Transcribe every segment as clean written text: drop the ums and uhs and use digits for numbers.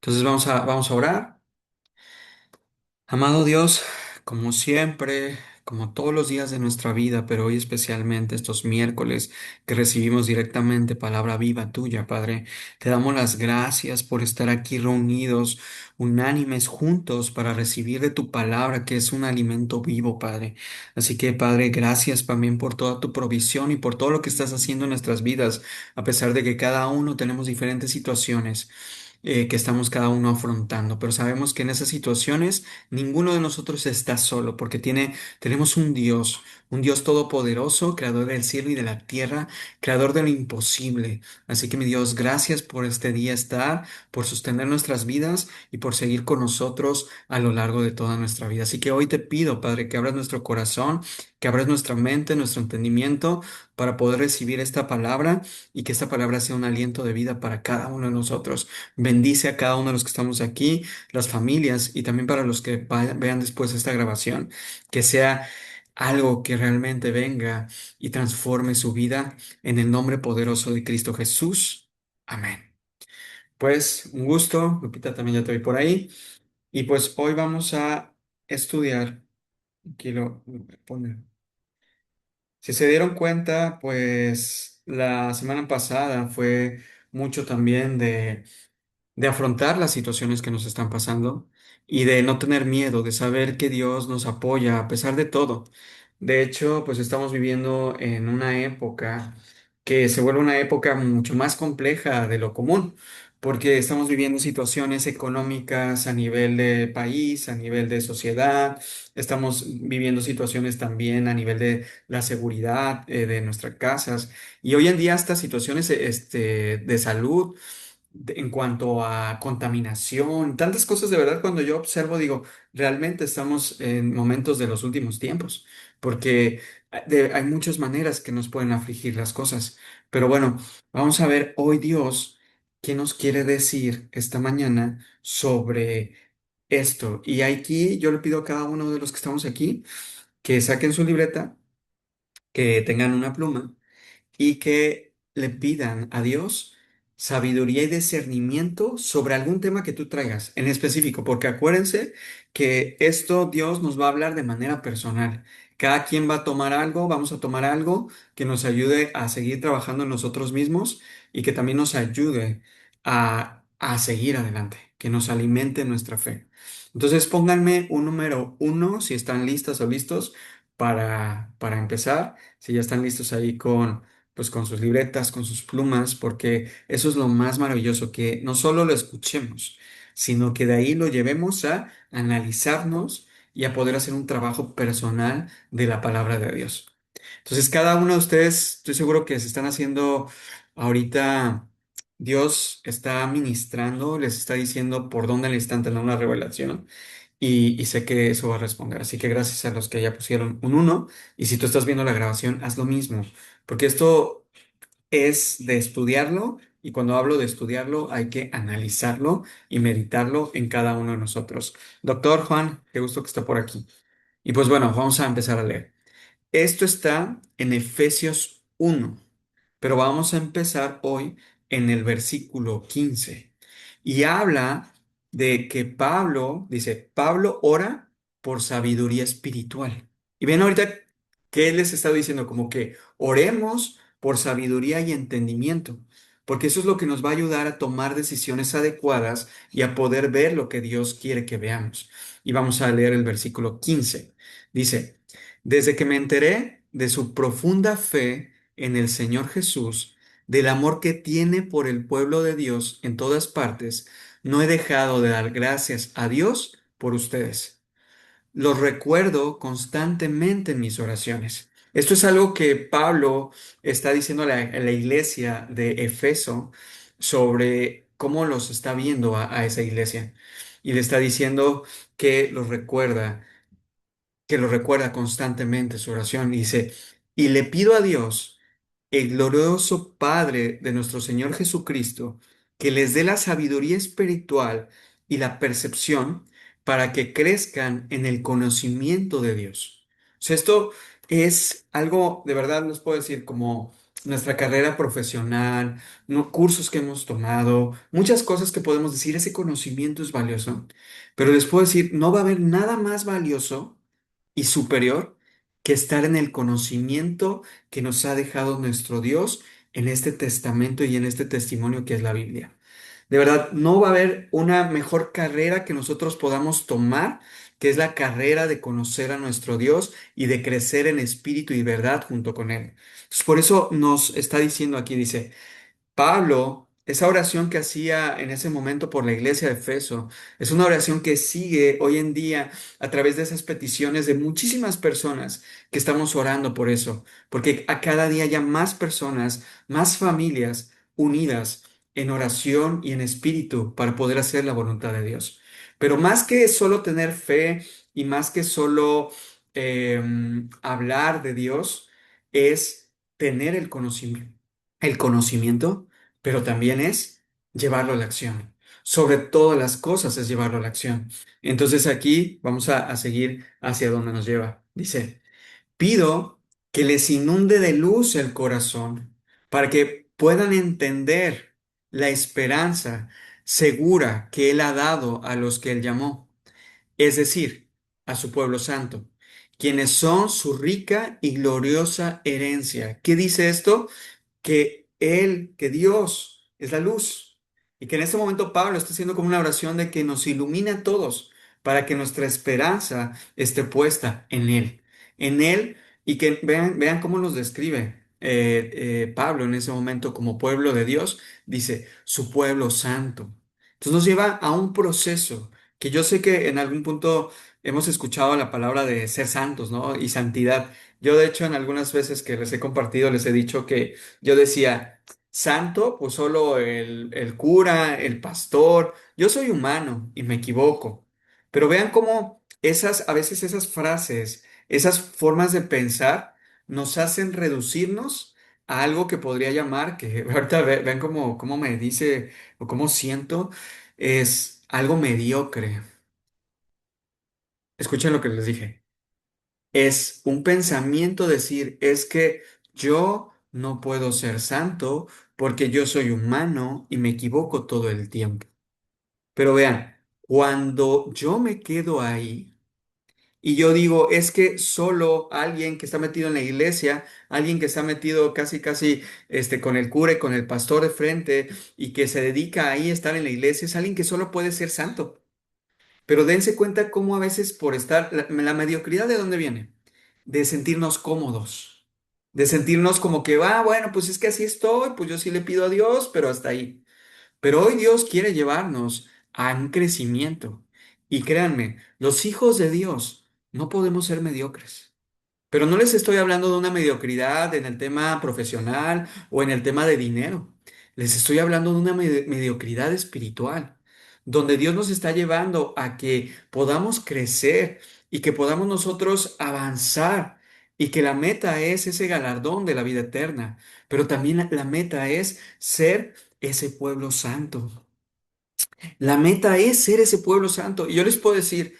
Entonces vamos a orar. Amado Dios, como siempre, como todos los días de nuestra vida, pero hoy especialmente estos miércoles que recibimos directamente palabra viva tuya, Padre, te damos las gracias por estar aquí reunidos, unánimes, juntos para recibir de tu palabra, que es un alimento vivo, Padre. Así que, Padre, gracias también por toda tu provisión y por todo lo que estás haciendo en nuestras vidas, a pesar de que cada uno tenemos diferentes situaciones. Que estamos cada uno afrontando, pero sabemos que en esas situaciones ninguno de nosotros está solo, porque tenemos un Dios todopoderoso, creador del cielo y de la tierra, creador de lo imposible. Así que mi Dios, gracias por este día estar, por sostener nuestras vidas y por seguir con nosotros a lo largo de toda nuestra vida. Así que hoy te pido, Padre, que abras nuestro corazón, que abras nuestra mente, nuestro entendimiento para poder recibir esta palabra y que esta palabra sea un aliento de vida para cada uno de nosotros. Bendice a cada uno de los que estamos aquí, las familias y también para los que vean después esta grabación, que sea algo que realmente venga y transforme su vida en el nombre poderoso de Cristo Jesús. Amén. Pues un gusto, Lupita, también ya te vi por ahí. Y pues hoy vamos a estudiar, aquí lo voy a poner. Si se dieron cuenta, pues la semana pasada fue mucho también de afrontar las situaciones que nos están pasando y de no tener miedo, de saber que Dios nos apoya a pesar de todo. De hecho, pues estamos viviendo en una época que se vuelve una época mucho más compleja de lo común, porque estamos viviendo situaciones económicas a nivel de país, a nivel de sociedad, estamos viviendo situaciones también a nivel de la seguridad de nuestras casas y hoy en día estas situaciones de salud en cuanto a contaminación, tantas cosas de verdad cuando yo observo digo, realmente estamos en momentos de los últimos tiempos, porque hay muchas maneras que nos pueden afligir las cosas. Pero bueno, vamos a ver hoy Dios qué nos quiere decir esta mañana sobre esto. Y aquí yo le pido a cada uno de los que estamos aquí que saquen su libreta, que tengan una pluma y que le pidan a Dios sabiduría y discernimiento sobre algún tema que tú traigas en específico, porque acuérdense que esto Dios nos va a hablar de manera personal. Cada quien va a tomar algo, vamos a tomar algo que nos ayude a seguir trabajando en nosotros mismos y que también nos ayude a seguir adelante, que nos alimente nuestra fe. Entonces pónganme un número uno si están listas o listos para empezar, si ya están listos ahí pues con sus libretas, con sus plumas, porque eso es lo más maravilloso, que no solo lo escuchemos, sino que de ahí lo llevemos a analizarnos y a poder hacer un trabajo personal de la palabra de Dios. Entonces, cada uno de ustedes, estoy seguro que se están haciendo ahorita, Dios está ministrando, les está diciendo por dónde le están teniendo una revelación y sé que eso va a responder. Así que gracias a los que ya pusieron un uno y si tú estás viendo la grabación, haz lo mismo, porque esto es de estudiarlo y cuando hablo de estudiarlo hay que analizarlo y meditarlo en cada uno de nosotros. Doctor Juan, qué gusto que está por aquí. Y pues bueno, vamos a empezar a leer. Esto está en Efesios 1, pero vamos a empezar hoy en el versículo 15. Y habla de que Pablo, dice, Pablo ora por sabiduría espiritual. Y ven ahorita que él les está diciendo como que oremos por sabiduría y entendimiento, porque eso es lo que nos va a ayudar a tomar decisiones adecuadas y a poder ver lo que Dios quiere que veamos. Y vamos a leer el versículo 15. Dice, desde que me enteré de su profunda fe en el Señor Jesús, del amor que tiene por el pueblo de Dios en todas partes, no he dejado de dar gracias a Dios por ustedes. Los recuerdo constantemente en mis oraciones. Esto es algo que Pablo está diciendo a la iglesia de Efeso sobre cómo los está viendo a esa iglesia. Y le está diciendo que que lo recuerda constantemente su oración. Y dice, y le pido a Dios, el glorioso Padre de nuestro Señor Jesucristo, que les dé la sabiduría espiritual y la percepción para que crezcan en el conocimiento de Dios. O sea, esto es algo, de verdad les puedo decir, como nuestra carrera profesional, cursos que hemos tomado, muchas cosas que podemos decir, ese conocimiento es valioso, pero les puedo decir, no va a haber nada más valioso y superior que estar en el conocimiento que nos ha dejado nuestro Dios en este testamento y en este testimonio que es la Biblia. De verdad, no va a haber una mejor carrera que nosotros podamos tomar, que es la carrera de conocer a nuestro Dios y de crecer en espíritu y verdad junto con Él. Entonces, por eso nos está diciendo aquí, dice, Pablo, esa oración que hacía en ese momento por la iglesia de Efeso, es una oración que sigue hoy en día a través de esas peticiones de muchísimas personas que estamos orando por eso, porque a cada día ya más personas, más familias unidas en oración y en espíritu para poder hacer la voluntad de Dios. Pero más que solo tener fe y más que solo hablar de Dios, es tener el conocimiento, pero también es llevarlo a la acción. Sobre todas las cosas es llevarlo a la acción. Entonces aquí vamos a seguir hacia donde nos lleva. Dice, pido que les inunde de luz el corazón para que puedan entender la esperanza segura que Él ha dado a los que Él llamó, es decir, a su pueblo santo, quienes son su rica y gloriosa herencia. ¿Qué dice esto? Que Él, que Dios es la luz. Y que en este momento Pablo está haciendo como una oración de que nos ilumine a todos para que nuestra esperanza esté puesta en Él. En Él y que vean cómo nos describe Pablo en ese momento como pueblo de Dios. Dice, su pueblo santo. Entonces nos lleva a un proceso que yo sé que en algún punto hemos escuchado la palabra de ser santos, ¿no? Y santidad. Yo de hecho en algunas veces que les he compartido les he dicho que yo decía, santo, pues solo el cura, el pastor. Yo soy humano y me equivoco. Pero vean cómo a veces esas frases, esas formas de pensar nos hacen reducirnos a algo que podría llamar, que ahorita vean cómo me dice o cómo siento, es algo mediocre. Escuchen lo que les dije. Es un pensamiento decir, es que yo no puedo ser santo porque yo soy humano y me equivoco todo el tiempo. Pero vean, cuando yo me quedo ahí y yo digo, es que solo alguien que está metido en la iglesia, alguien que está metido casi con el cura y con el pastor de frente y que se dedica ahí a estar en la iglesia, es alguien que solo puede ser santo. Pero dense cuenta cómo a veces por estar, la mediocridad de dónde viene, de sentirnos cómodos, de sentirnos como que, va, bueno, pues es que así estoy, pues yo sí le pido a Dios, pero hasta ahí. Pero hoy Dios quiere llevarnos a un crecimiento. Y créanme, los hijos de Dios no podemos ser mediocres. Pero no les estoy hablando de una mediocridad en el tema profesional o en el tema de dinero. Les estoy hablando de una mediocridad espiritual, donde Dios nos está llevando a que podamos crecer y que podamos nosotros avanzar y que la meta es ese galardón de la vida eterna, pero también la meta es ser ese pueblo santo. La meta es ser ese pueblo santo. Y yo les puedo decir,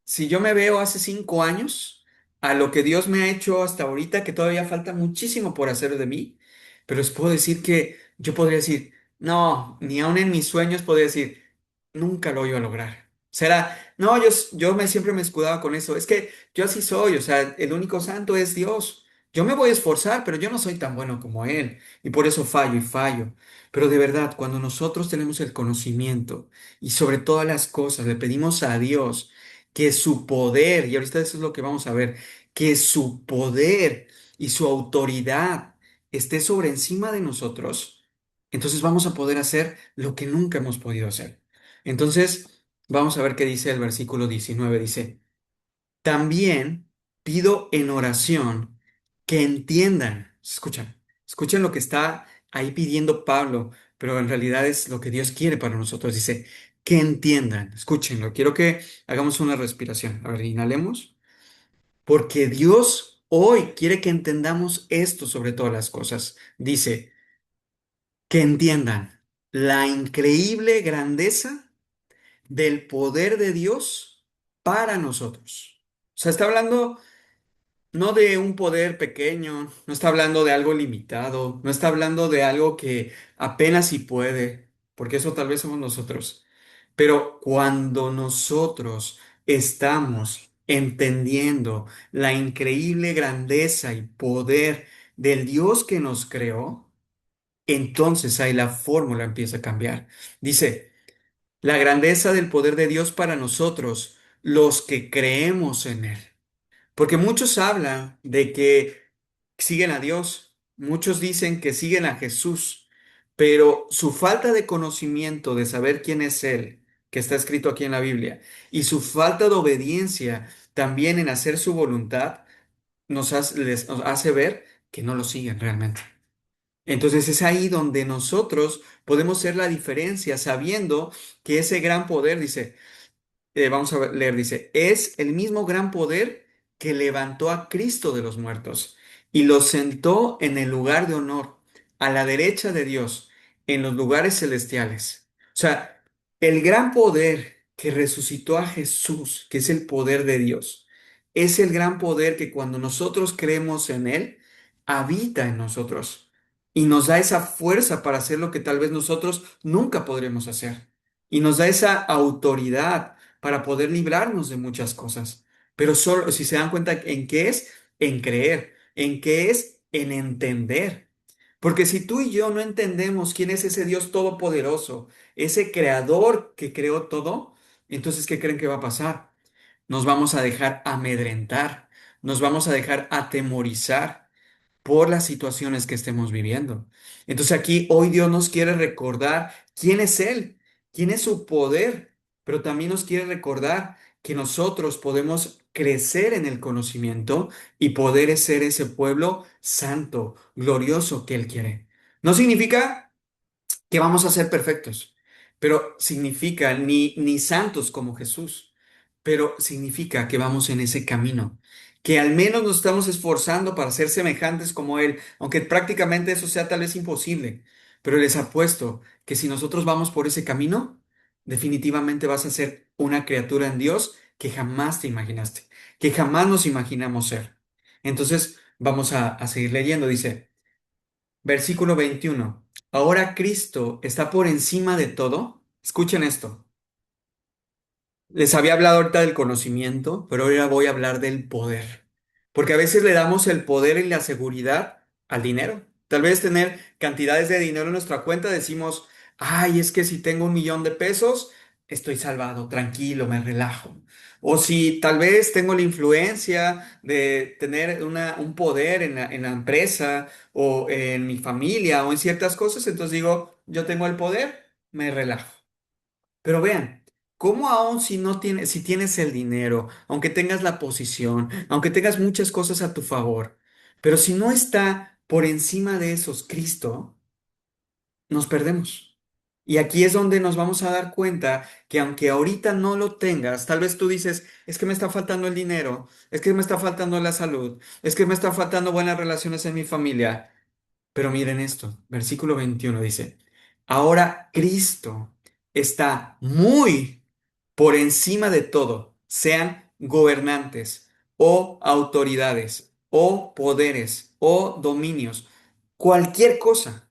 si yo me veo hace 5 años a lo que Dios me ha hecho hasta ahorita, que todavía falta muchísimo por hacer de mí, pero les puedo decir que yo podría decir, no, ni aun en mis sueños podría decir, nunca lo iba a lograr. Será, no, yo siempre me escudaba con eso, es que yo así soy, o sea, el único santo es Dios. Yo me voy a esforzar, pero yo no soy tan bueno como Él, y por eso fallo y fallo. Pero de verdad, cuando nosotros tenemos el conocimiento y sobre todas las cosas le pedimos a Dios, que su poder, y ahorita eso es lo que vamos a ver, que su poder y su autoridad esté sobre encima de nosotros, entonces vamos a poder hacer lo que nunca hemos podido hacer. Entonces, vamos a ver qué dice el versículo 19. Dice, también pido en oración que entiendan, escuchen lo que está ahí pidiendo Pablo, pero en realidad es lo que Dios quiere para nosotros. Dice, que entiendan, escúchenlo. Quiero que hagamos una respiración. A ver, inhalemos. Porque Dios hoy quiere que entendamos esto sobre todas las cosas. Dice, que entiendan la increíble grandeza del poder de Dios para nosotros. O sea, está hablando no de un poder pequeño, no está hablando de algo limitado, no está hablando de algo que apenas si puede, porque eso tal vez somos nosotros. Pero cuando nosotros estamos entendiendo la increíble grandeza y poder del Dios que nos creó, entonces ahí la fórmula empieza a cambiar. Dice, la grandeza del poder de Dios para nosotros, los que creemos en Él. Porque muchos hablan de que siguen a Dios, muchos dicen que siguen a Jesús, pero su falta de conocimiento de saber quién es Él, que está escrito aquí en la Biblia, y su falta de obediencia también en hacer su voluntad, nos hace ver que no lo siguen realmente. Entonces es ahí donde nosotros podemos ser la diferencia, sabiendo que ese gran poder, dice, vamos a leer, dice, es el mismo gran poder que levantó a Cristo de los muertos y lo sentó en el lugar de honor, a la derecha de Dios, en los lugares celestiales. O sea, el gran poder que resucitó a Jesús, que es el poder de Dios, es el gran poder que cuando nosotros creemos en Él, habita en nosotros y nos da esa fuerza para hacer lo que tal vez nosotros nunca podremos hacer. Y nos da esa autoridad para poder librarnos de muchas cosas. Pero solo, si se dan cuenta en qué es, en creer, en qué es, en entender. Porque si tú y yo no entendemos quién es ese Dios todopoderoso, ese creador que creó todo, entonces, ¿qué creen que va a pasar? Nos vamos a dejar amedrentar, nos vamos a dejar atemorizar por las situaciones que estemos viviendo. Entonces aquí hoy Dios nos quiere recordar quién es Él, quién es su poder, pero también nos quiere recordar que nosotros podemos crecer en el conocimiento y poder ser ese pueblo santo, glorioso que Él quiere. No significa que vamos a ser perfectos, pero significa ni santos como Jesús, pero significa que vamos en ese camino, que al menos nos estamos esforzando para ser semejantes como Él, aunque prácticamente eso sea tal vez imposible, pero les apuesto que si nosotros vamos por ese camino, definitivamente vas a ser una criatura en Dios que jamás te imaginaste, que jamás nos imaginamos ser. Entonces, vamos a seguir leyendo, dice. Versículo 21. Ahora Cristo está por encima de todo. Escuchen esto. Les había hablado ahorita del conocimiento, pero ahora voy a hablar del poder. Porque a veces le damos el poder y la seguridad al dinero. Tal vez tener cantidades de dinero en nuestra cuenta decimos, ay, es que si tengo 1 millón de pesos, estoy salvado, tranquilo, me relajo. O si tal vez tengo la influencia de tener un poder en la empresa o en mi familia o en ciertas cosas, entonces digo, yo tengo el poder, me relajo. Pero vean, ¿cómo aún si no tienes, si tienes el dinero, aunque tengas la posición, aunque tengas muchas cosas a tu favor, pero si no está por encima de esos Cristo, nos perdemos. Y aquí es donde nos vamos a dar cuenta que aunque ahorita no lo tengas, tal vez tú dices, es que me está faltando el dinero, es que me está faltando la salud, es que me está faltando buenas relaciones en mi familia. Pero miren esto, versículo 21 dice, ahora Cristo está muy por encima de todo, sean gobernantes o autoridades o poderes o dominios, cualquier cosa,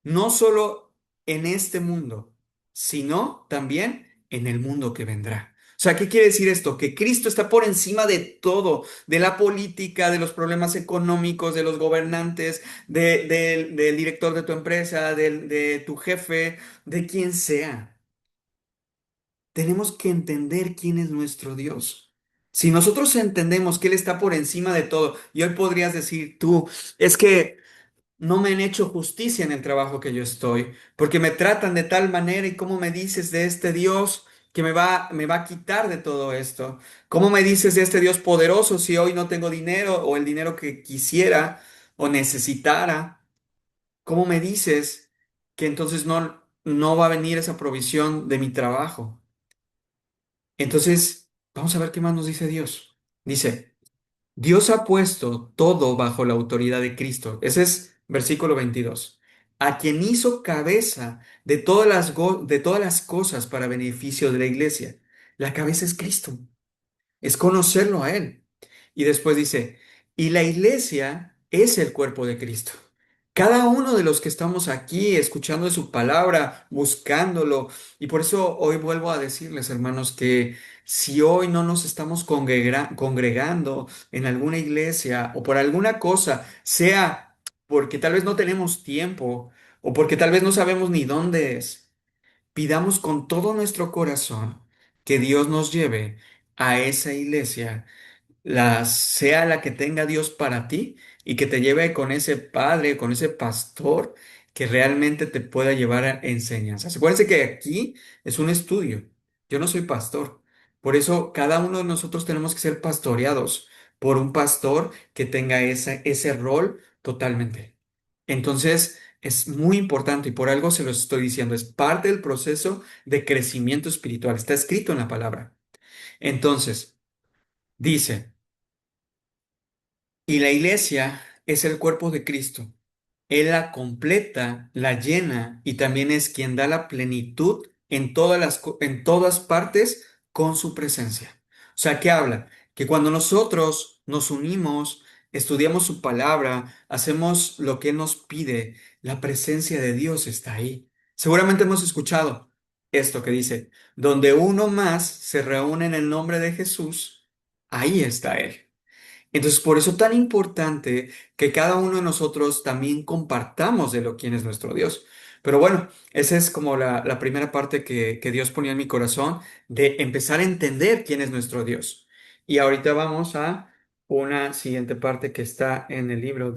no solo en este mundo, sino también en el mundo que vendrá. O sea, ¿qué quiere decir esto? Que Cristo está por encima de todo, de la política, de los problemas económicos, de los gobernantes, del director de tu empresa, de tu jefe, de quien sea. Tenemos que entender quién es nuestro Dios. Si nosotros entendemos que Él está por encima de todo, y hoy podrías decir tú, es que no me han hecho justicia en el trabajo que yo estoy, porque me tratan de tal manera y cómo me dices de este Dios que me va a quitar de todo esto. ¿Cómo me dices de este Dios poderoso si hoy no tengo dinero o el dinero que quisiera o necesitara? ¿Cómo me dices que entonces no va a venir esa provisión de mi trabajo? Entonces, vamos a ver qué más nos dice Dios. Dice, Dios ha puesto todo bajo la autoridad de Cristo. Ese es versículo 22. A quien hizo cabeza de de todas las cosas para beneficio de la iglesia. La cabeza es Cristo. Es conocerlo a Él. Y después dice, Y la iglesia es el cuerpo de Cristo. Cada uno de los que estamos aquí escuchando de su palabra, buscándolo, y por eso hoy vuelvo a decirles, hermanos, que si hoy no nos estamos congregando en alguna iglesia o por alguna cosa, sea porque tal vez no tenemos tiempo o porque tal vez no sabemos ni dónde es, pidamos con todo nuestro corazón que Dios nos lleve a esa iglesia, sea la que tenga Dios para ti y que te lleve con ese padre, con ese pastor que realmente te pueda llevar a enseñanzas. Acuérdense que aquí es un estudio. Yo no soy pastor. Por eso cada uno de nosotros tenemos que ser pastoreados por un pastor que tenga ese rol totalmente. Entonces, es muy importante y por algo se los estoy diciendo. Es parte del proceso de crecimiento espiritual. Está escrito en la palabra. Entonces, dice. Y la iglesia es el cuerpo de Cristo. Él la completa, la llena y también es quien da la plenitud en en todas partes con su presencia. O sea, ¿qué habla? Que cuando nosotros nos unimos, estudiamos su palabra, hacemos lo que Él nos pide, la presencia de Dios está ahí. Seguramente hemos escuchado esto que dice, donde uno más se reúne en el nombre de Jesús, ahí está Él. Entonces, por eso tan importante que cada uno de nosotros también compartamos de lo quién es nuestro Dios. Pero bueno, esa es como la primera parte que Dios ponía en mi corazón de empezar a entender quién es nuestro Dios. Y ahorita vamos a una siguiente parte que está en el libro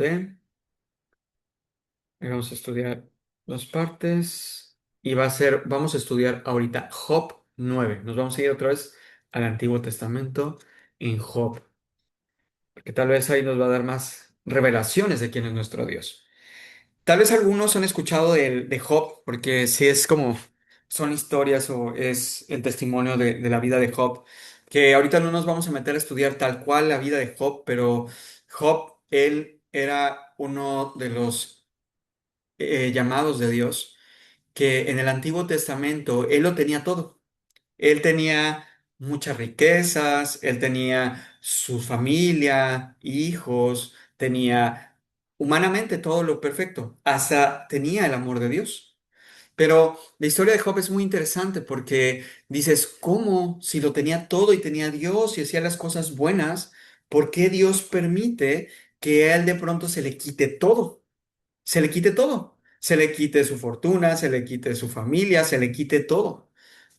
vamos a estudiar dos partes y vamos a estudiar ahorita Job 9. Nos vamos a ir otra vez al Antiguo Testamento en Job, porque tal vez ahí nos va a dar más revelaciones de quién es nuestro Dios. Tal vez algunos han escuchado de Job, porque sí es como, son historias o es el testimonio de la vida de Job, que ahorita no nos vamos a meter a estudiar tal cual la vida de Job, pero Job, él era uno de los llamados de Dios, que en el Antiguo Testamento él lo tenía todo. Él tenía muchas riquezas, él tenía su familia, hijos, tenía humanamente todo lo perfecto, hasta tenía el amor de Dios. Pero la historia de Job es muy interesante porque dices, ¿cómo si lo tenía todo y tenía a Dios y hacía las cosas buenas, por qué Dios permite que a él de pronto se le quite todo? Se le quite todo. Se le quite su fortuna, se le quite su familia, se le quite todo.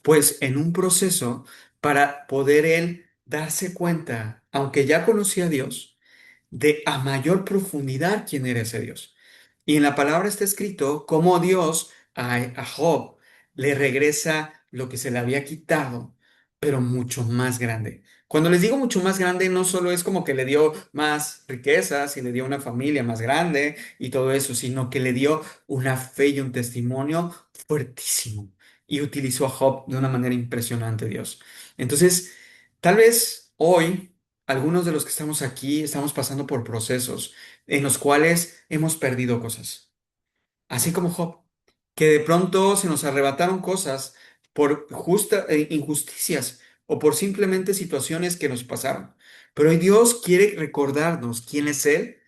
Pues en un proceso para poder él darse cuenta, aunque ya conocía a Dios, de a mayor profundidad quién era ese Dios. Y en la palabra está escrito cómo Dios a Job le regresa lo que se le había quitado, pero mucho más grande. Cuando les digo mucho más grande, no solo es como que le dio más riquezas y le dio una familia más grande y todo eso, sino que le dio una fe y un testimonio fuertísimo. Y utilizó a Job de una manera impresionante, Dios. Entonces, tal vez hoy algunos de los que estamos aquí estamos pasando por procesos en los cuales hemos perdido cosas, así como Job, que de pronto se nos arrebataron cosas por injusticias o por simplemente situaciones que nos pasaron. Pero hoy Dios quiere recordarnos quién es Él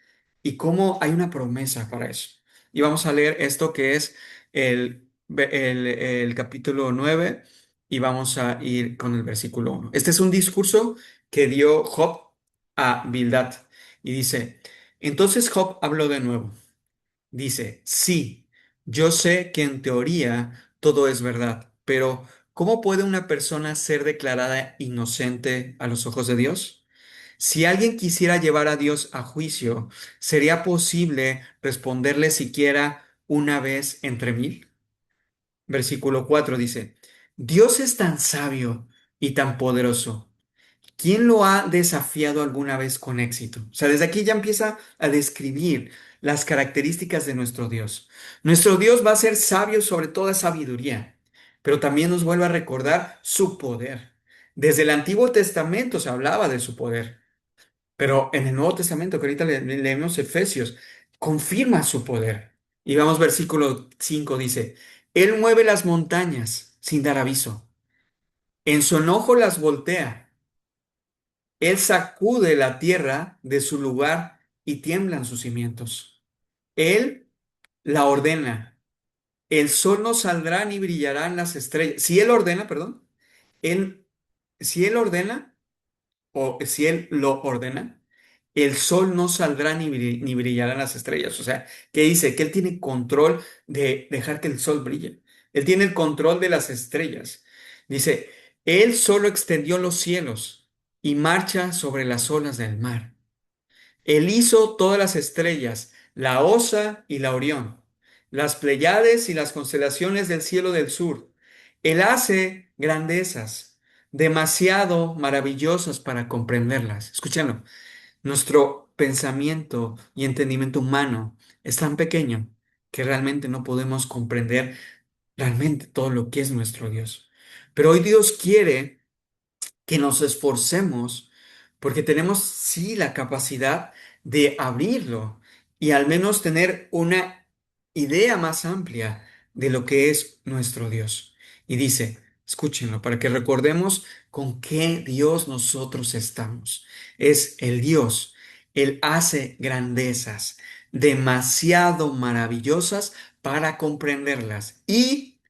y cómo hay una promesa para eso. Y vamos a leer esto que es el capítulo 9 y vamos a ir con el versículo 1. Este es un discurso que dio Job a Bildad y dice, entonces Job habló de nuevo. Dice, sí, yo sé que en teoría todo es verdad, pero ¿cómo puede una persona ser declarada inocente a los ojos de Dios? Si alguien quisiera llevar a Dios a juicio, ¿sería posible responderle siquiera una vez entre mil? Versículo 4 dice, Dios es tan sabio y tan poderoso. ¿Quién lo ha desafiado alguna vez con éxito? O sea, desde aquí ya empieza a describir las características de nuestro Dios. Nuestro Dios va a ser sabio sobre toda sabiduría, pero también nos vuelve a recordar su poder. Desde el Antiguo Testamento se hablaba de su poder, pero en el Nuevo Testamento, que ahorita leemos Efesios, confirma su poder. Y vamos, versículo 5 dice, Él mueve las montañas sin dar aviso. En su enojo las voltea. Él sacude la tierra de su lugar y tiemblan sus cimientos. Él la ordena. El sol no saldrá ni brillarán las estrellas. Si Él ordena, perdón, él, si Él ordena, o si Él lo ordena, el sol no saldrá ni brillarán las estrellas. O sea, que dice que Él tiene control de dejar que el sol brille. Él tiene el control de las estrellas. Dice, Él solo extendió los cielos y marcha sobre las olas del mar. Él hizo todas las estrellas, la Osa y la Orión, las Pleiades y las constelaciones del cielo del sur. Él hace grandezas, demasiado maravillosas para comprenderlas. Escúchenlo, nuestro pensamiento y entendimiento humano es tan pequeño que realmente no podemos comprender realmente todo lo que es nuestro Dios. Pero hoy Dios quiere que nos esforcemos porque tenemos sí la capacidad de abrirlo y al menos tener una idea más amplia de lo que es nuestro Dios. Y dice, escúchenlo, para que recordemos con qué Dios nosotros estamos. Es el Dios. Él hace grandezas demasiado maravillosas para comprenderlas y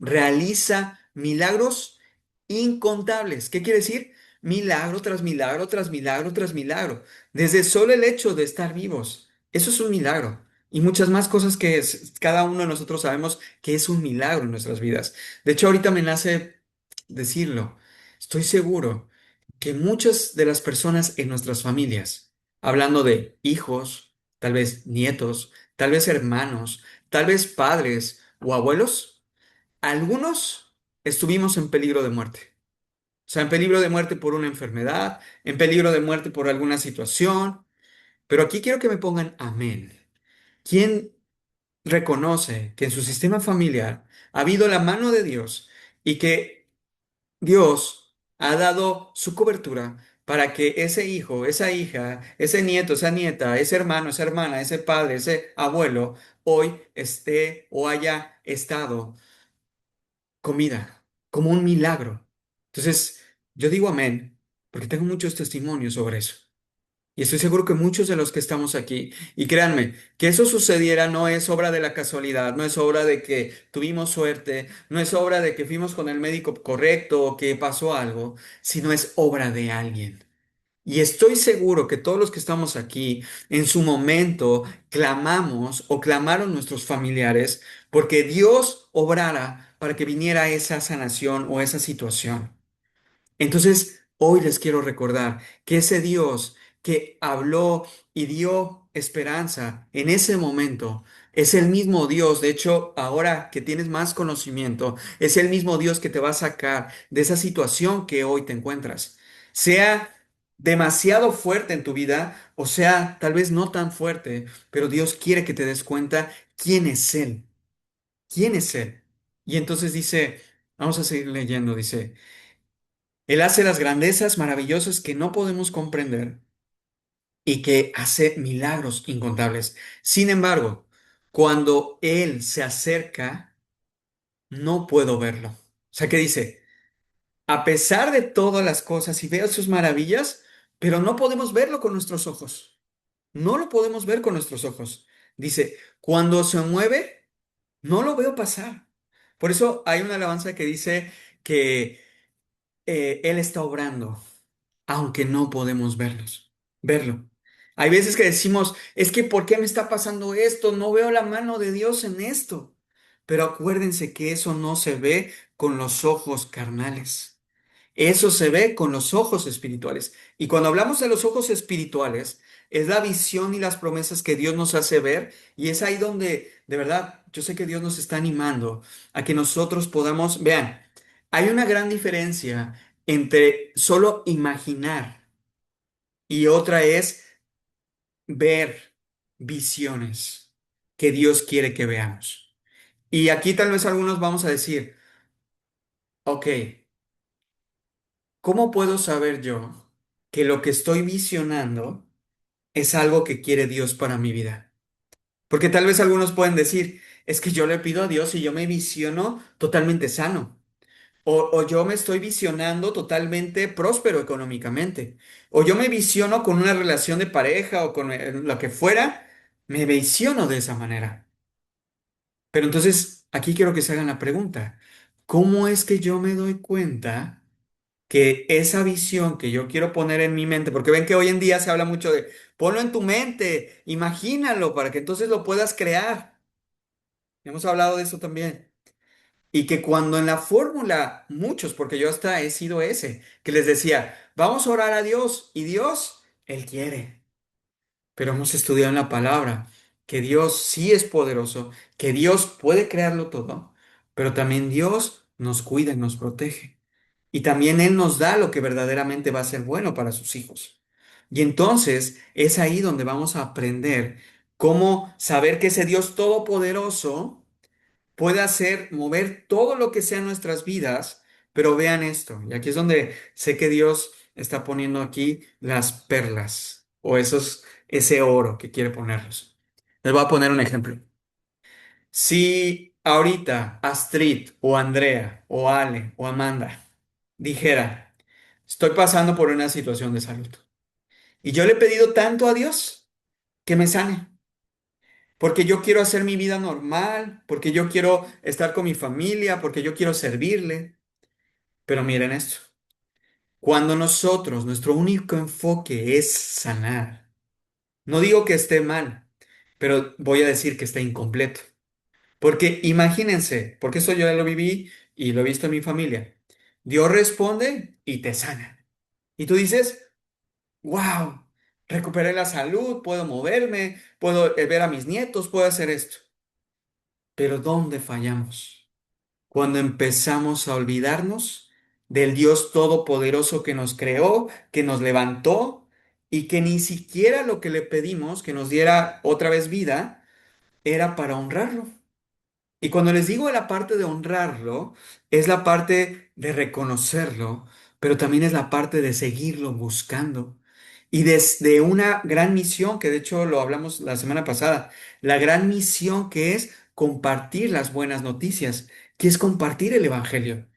realiza milagros incontables. ¿Qué quiere decir? Milagro tras milagro, tras milagro, tras milagro. Desde solo el hecho de estar vivos. Eso es un milagro. Y muchas más cosas que cada uno de nosotros sabemos que es un milagro en nuestras vidas. De hecho, ahorita me nace decirlo. Estoy seguro que muchas de las personas en nuestras familias, hablando de hijos, tal vez nietos, tal vez hermanos, tal vez padres o abuelos, algunos estuvimos en peligro de muerte. O sea, en peligro de muerte por una enfermedad, en peligro de muerte por alguna situación. Pero aquí quiero que me pongan amén. ¿Quién reconoce que en su sistema familiar ha habido la mano de Dios y que Dios ha dado su cobertura para que ese hijo, esa hija, ese nieto, esa nieta, ese hermano, esa hermana, ese padre, ese abuelo, hoy esté o haya estado comida, como un milagro? Entonces, yo digo amén, porque tengo muchos testimonios sobre eso. Y estoy seguro que muchos de los que estamos aquí, y créanme, que eso sucediera no es obra de la casualidad, no es obra de que tuvimos suerte, no es obra de que fuimos con el médico correcto o que pasó algo, sino es obra de alguien. Y estoy seguro que todos los que estamos aquí, en su momento, clamamos o clamaron nuestros familiares porque Dios obrara para que viniera esa sanación o esa situación. Entonces, hoy les quiero recordar que ese Dios que habló y dio esperanza en ese momento es el mismo Dios. De hecho, ahora que tienes más conocimiento, es el mismo Dios que te va a sacar de esa situación que hoy te encuentras. Sea demasiado fuerte en tu vida o sea tal vez no tan fuerte, pero Dios quiere que te des cuenta quién es Él. ¿Quién es Él? Y entonces dice, vamos a seguir leyendo, dice. Él hace las grandezas maravillosas que no podemos comprender y que hace milagros incontables. Sin embargo, cuando Él se acerca, no puedo verlo. O sea, que dice, a pesar de todas las cosas y veo sus maravillas, pero no podemos verlo con nuestros ojos. No lo podemos ver con nuestros ojos. Dice, cuando se mueve, no lo veo pasar. Por eso hay una alabanza que dice que Él está obrando aunque no podemos verlo. Hay veces que decimos, es que ¿por qué me está pasando esto? No veo la mano de Dios en esto. Pero acuérdense que eso no se ve con los ojos carnales. Eso se ve con los ojos espirituales. Y cuando hablamos de los ojos espirituales, es la visión y las promesas que Dios nos hace ver. Y es ahí donde, de verdad, yo sé que Dios nos está animando a que nosotros podamos, vean, hay una gran diferencia entre solo imaginar y otra es ver visiones que Dios quiere que veamos. Y aquí tal vez algunos vamos a decir, ok, ¿cómo puedo saber yo que lo que estoy visionando es algo que quiere Dios para mi vida? Porque tal vez algunos pueden decir, es que yo le pido a Dios y yo me visiono totalmente sano. O yo me estoy visionando totalmente próspero económicamente. O yo me visiono con una relación de pareja o con lo que fuera, me visiono de esa manera. Pero entonces, aquí quiero que se hagan la pregunta, ¿cómo es que yo me doy cuenta que esa visión que yo quiero poner en mi mente, porque ven que hoy en día se habla mucho de ponlo en tu mente, imagínalo para que entonces lo puedas crear? Hemos hablado de eso también. Y que cuando en la fórmula, muchos, porque yo hasta he sido ese, que les decía, vamos a orar a Dios y Dios, Él quiere. Pero hemos estudiado en la palabra que Dios sí es poderoso, que Dios puede crearlo todo, pero también Dios nos cuida y nos protege. Y también Él nos da lo que verdaderamente va a ser bueno para sus hijos. Y entonces es ahí donde vamos a aprender cómo saber que ese Dios todopoderoso puede hacer mover todo lo que sea en nuestras vidas, pero vean esto, y aquí es donde sé que Dios está poniendo aquí las perlas o ese oro que quiere ponerlos. Les voy a poner un ejemplo. Si ahorita Astrid o Andrea o Ale o Amanda dijera, estoy pasando por una situación de salud y yo le he pedido tanto a Dios que me sane, porque yo quiero hacer mi vida normal, porque yo quiero estar con mi familia, porque yo quiero servirle. Pero miren esto, cuando nosotros, nuestro único enfoque es sanar, no digo que esté mal, pero voy a decir que está incompleto. Porque imagínense, porque eso yo ya lo viví y lo he visto en mi familia. Dios responde y te sana. Y tú dices, wow, recuperé la salud, puedo moverme, puedo ver a mis nietos, puedo hacer esto. Pero ¿dónde fallamos? Cuando empezamos a olvidarnos del Dios todopoderoso que nos creó, que nos levantó y que ni siquiera lo que le pedimos, que nos diera otra vez vida, era para honrarlo. Y cuando les digo la parte de honrarlo, es la parte de reconocerlo, pero también es la parte de seguirlo buscando. Y desde una gran misión, que de hecho lo hablamos la semana pasada, la gran misión que es compartir las buenas noticias, que es compartir el Evangelio.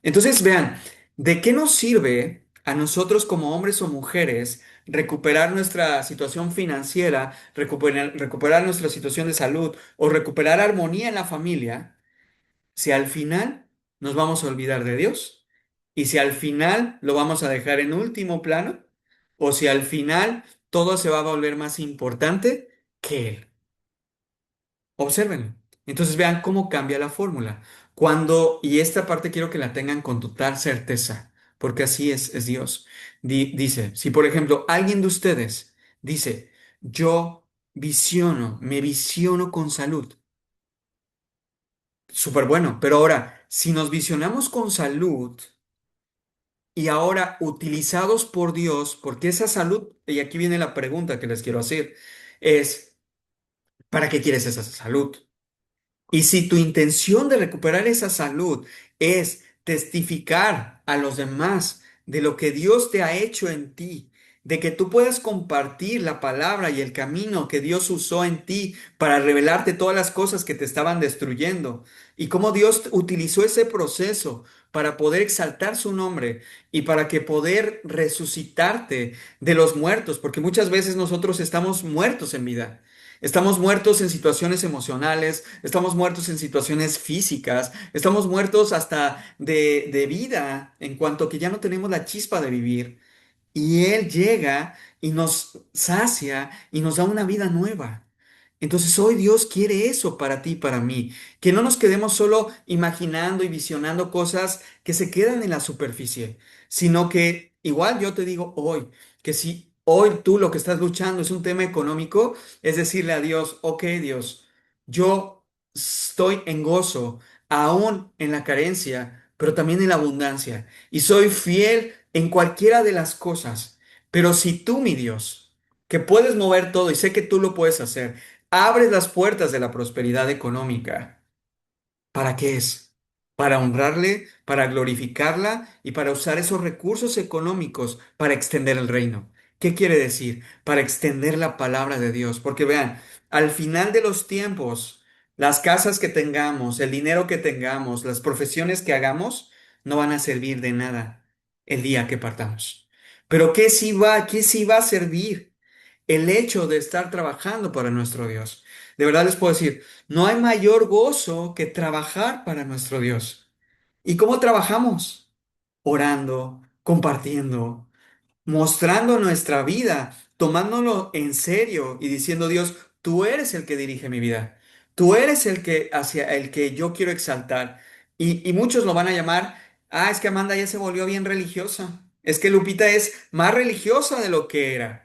Entonces, vean, ¿de qué nos sirve a nosotros como hombres o mujeres recuperar nuestra situación financiera, recuperar nuestra situación de salud o recuperar armonía en la familia si al final nos vamos a olvidar de Dios? Y si al final lo vamos a dejar en último plano, o si al final todo se va a volver más importante que Él. Obsérvenlo. Entonces vean cómo cambia la fórmula. Cuando, y esta parte quiero que la tengan con total certeza, porque así es Dios. Dice, si por ejemplo alguien de ustedes dice, yo me visiono con salud, súper bueno, pero ahora, si nos visionamos con salud y ahora utilizados por Dios, porque esa salud, y aquí viene la pregunta que les quiero hacer, es, ¿para qué quieres esa salud? Y si tu intención de recuperar esa salud es testificar a los demás de lo que Dios te ha hecho en ti, de que tú puedas compartir la palabra y el camino que Dios usó en ti para revelarte todas las cosas que te estaban destruyendo y cómo Dios utilizó ese proceso para poder exaltar su nombre y para que poder resucitarte de los muertos, porque muchas veces nosotros estamos muertos en vida. Estamos muertos en situaciones emocionales, estamos muertos en situaciones físicas, estamos muertos hasta de vida en cuanto que ya no tenemos la chispa de vivir. Y Él llega y nos sacia y nos da una vida nueva. Entonces hoy Dios quiere eso para ti y para mí, que no nos quedemos solo imaginando y visionando cosas que se quedan en la superficie, sino que igual yo te digo hoy, que si hoy tú lo que estás luchando es un tema económico, es decirle a Dios, ok Dios, yo estoy en gozo, aún en la carencia, pero también en la abundancia, y soy fiel en cualquiera de las cosas. Pero si tú, mi Dios, que puedes mover todo y sé que tú lo puedes hacer, abres las puertas de la prosperidad económica, ¿para qué es? Para honrarle, para glorificarla y para usar esos recursos económicos para extender el reino. ¿Qué quiere decir? Para extender la palabra de Dios. Porque vean, al final de los tiempos, las casas que tengamos, el dinero que tengamos, las profesiones que hagamos, no van a servir de nada el día que partamos. Pero qué sí va a servir? El hecho de estar trabajando para nuestro Dios. De verdad les puedo decir, no hay mayor gozo que trabajar para nuestro Dios. ¿Y cómo trabajamos? Orando, compartiendo, mostrando nuestra vida, tomándolo en serio y diciendo, Dios, tú eres el que dirige mi vida. Tú eres el que hacia el que yo quiero exaltar. Y muchos lo van a llamar, es que Amanda ya se volvió bien religiosa. Es que Lupita es más religiosa de lo que era.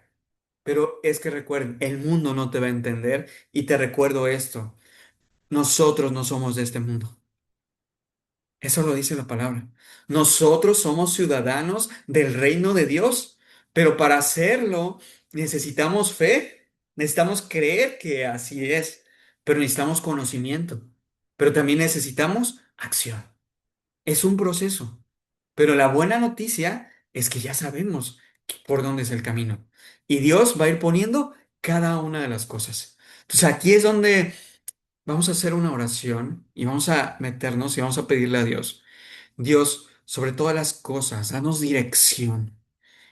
Pero es que recuerden, el mundo no te va a entender y te recuerdo esto, nosotros no somos de este mundo. Eso lo dice la palabra. Nosotros somos ciudadanos del reino de Dios, pero para hacerlo necesitamos fe, necesitamos creer que así es, pero necesitamos conocimiento, pero también necesitamos acción. Es un proceso, pero la buena noticia es que ya sabemos por dónde es el camino y Dios va a ir poniendo cada una de las cosas. Entonces aquí es donde vamos a hacer una oración y vamos a meternos y vamos a pedirle a Dios. Dios, sobre todas las cosas, danos dirección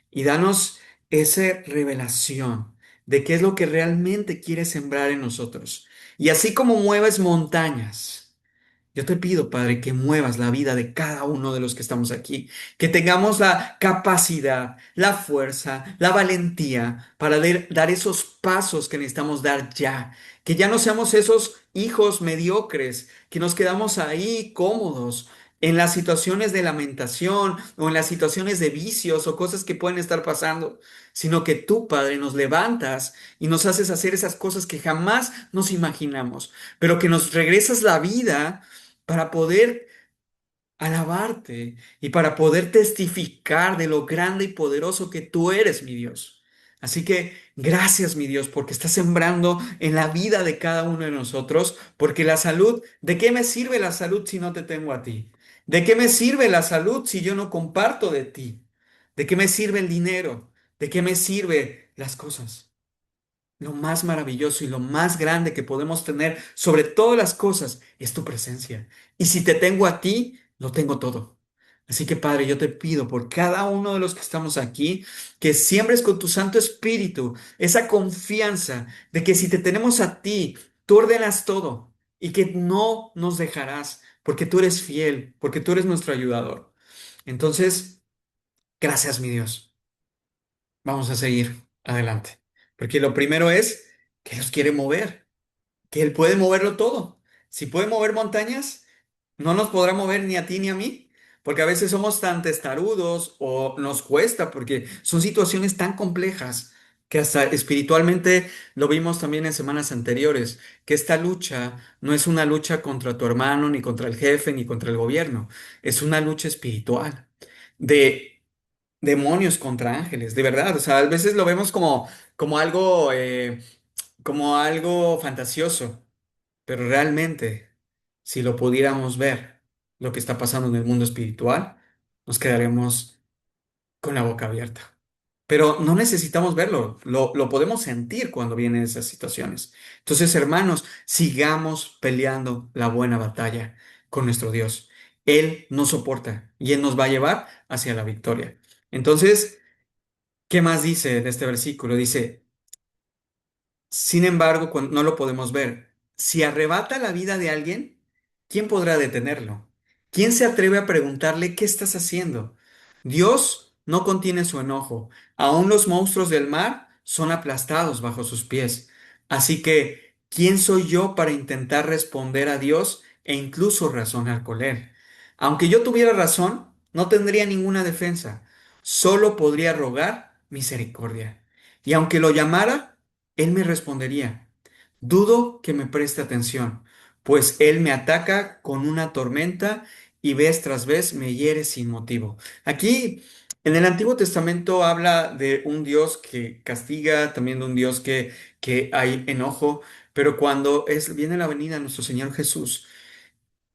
y danos esa revelación de qué es lo que realmente quieres sembrar en nosotros. Y así como mueves montañas, yo te pido, Padre, que muevas la vida de cada uno de los que estamos aquí, que tengamos la capacidad, la fuerza, la valentía para dar esos pasos que necesitamos dar ya, que ya no seamos esos hijos mediocres, que nos quedamos ahí cómodos en las situaciones de lamentación o en las situaciones de vicios o cosas que pueden estar pasando, sino que tú, Padre, nos levantas y nos haces hacer esas cosas que jamás nos imaginamos, pero que nos regresas la vida para poder alabarte y para poder testificar de lo grande y poderoso que tú eres, mi Dios. Así que gracias, mi Dios, porque estás sembrando en la vida de cada uno de nosotros, porque la salud, ¿de qué me sirve la salud si no te tengo a ti? ¿De qué me sirve la salud si yo no comparto de ti? ¿De qué me sirve el dinero? ¿De qué me sirve las cosas? Lo más maravilloso y lo más grande que podemos tener sobre todas las cosas es tu presencia. Y si te tengo a ti, lo tengo todo. Así que Padre, yo te pido por cada uno de los que estamos aquí, que siembres con tu Santo Espíritu esa confianza de que si te tenemos a ti, tú ordenas todo y que no nos dejarás, porque tú eres fiel, porque tú eres nuestro ayudador. Entonces, gracias, mi Dios. Vamos a seguir adelante. Porque lo primero es que Dios quiere mover, que Él puede moverlo todo. Si puede mover montañas, no nos podrá mover ni a ti ni a mí, porque a veces somos tan testarudos o nos cuesta, porque son situaciones tan complejas que hasta espiritualmente lo vimos también en semanas anteriores, que esta lucha no es una lucha contra tu hermano, ni contra el jefe, ni contra el gobierno, es una lucha espiritual de demonios contra ángeles, de verdad. O sea, a veces lo vemos como algo fantasioso, pero realmente, si lo pudiéramos ver, lo que está pasando en el mundo espiritual, nos quedaremos con la boca abierta. Pero no necesitamos verlo, lo podemos sentir cuando vienen esas situaciones. Entonces, hermanos, sigamos peleando la buena batalla con nuestro Dios. Él nos soporta y Él nos va a llevar hacia la victoria. Entonces, ¿qué más dice en este versículo? Dice, sin embargo, no lo podemos ver. Si arrebata la vida de alguien, ¿quién podrá detenerlo? ¿Quién se atreve a preguntarle qué estás haciendo? Dios no contiene su enojo. Aún los monstruos del mar son aplastados bajo sus pies. Así que, ¿quién soy yo para intentar responder a Dios e incluso razonar con él? Aunque yo tuviera razón, no tendría ninguna defensa. Solo podría rogar misericordia. Y aunque lo llamara, él me respondería, dudo que me preste atención, pues él me ataca con una tormenta y vez tras vez me hiere sin motivo. Aquí en el Antiguo Testamento habla de un Dios que castiga, también de un Dios que hay enojo, pero cuando viene la venida de nuestro Señor Jesús,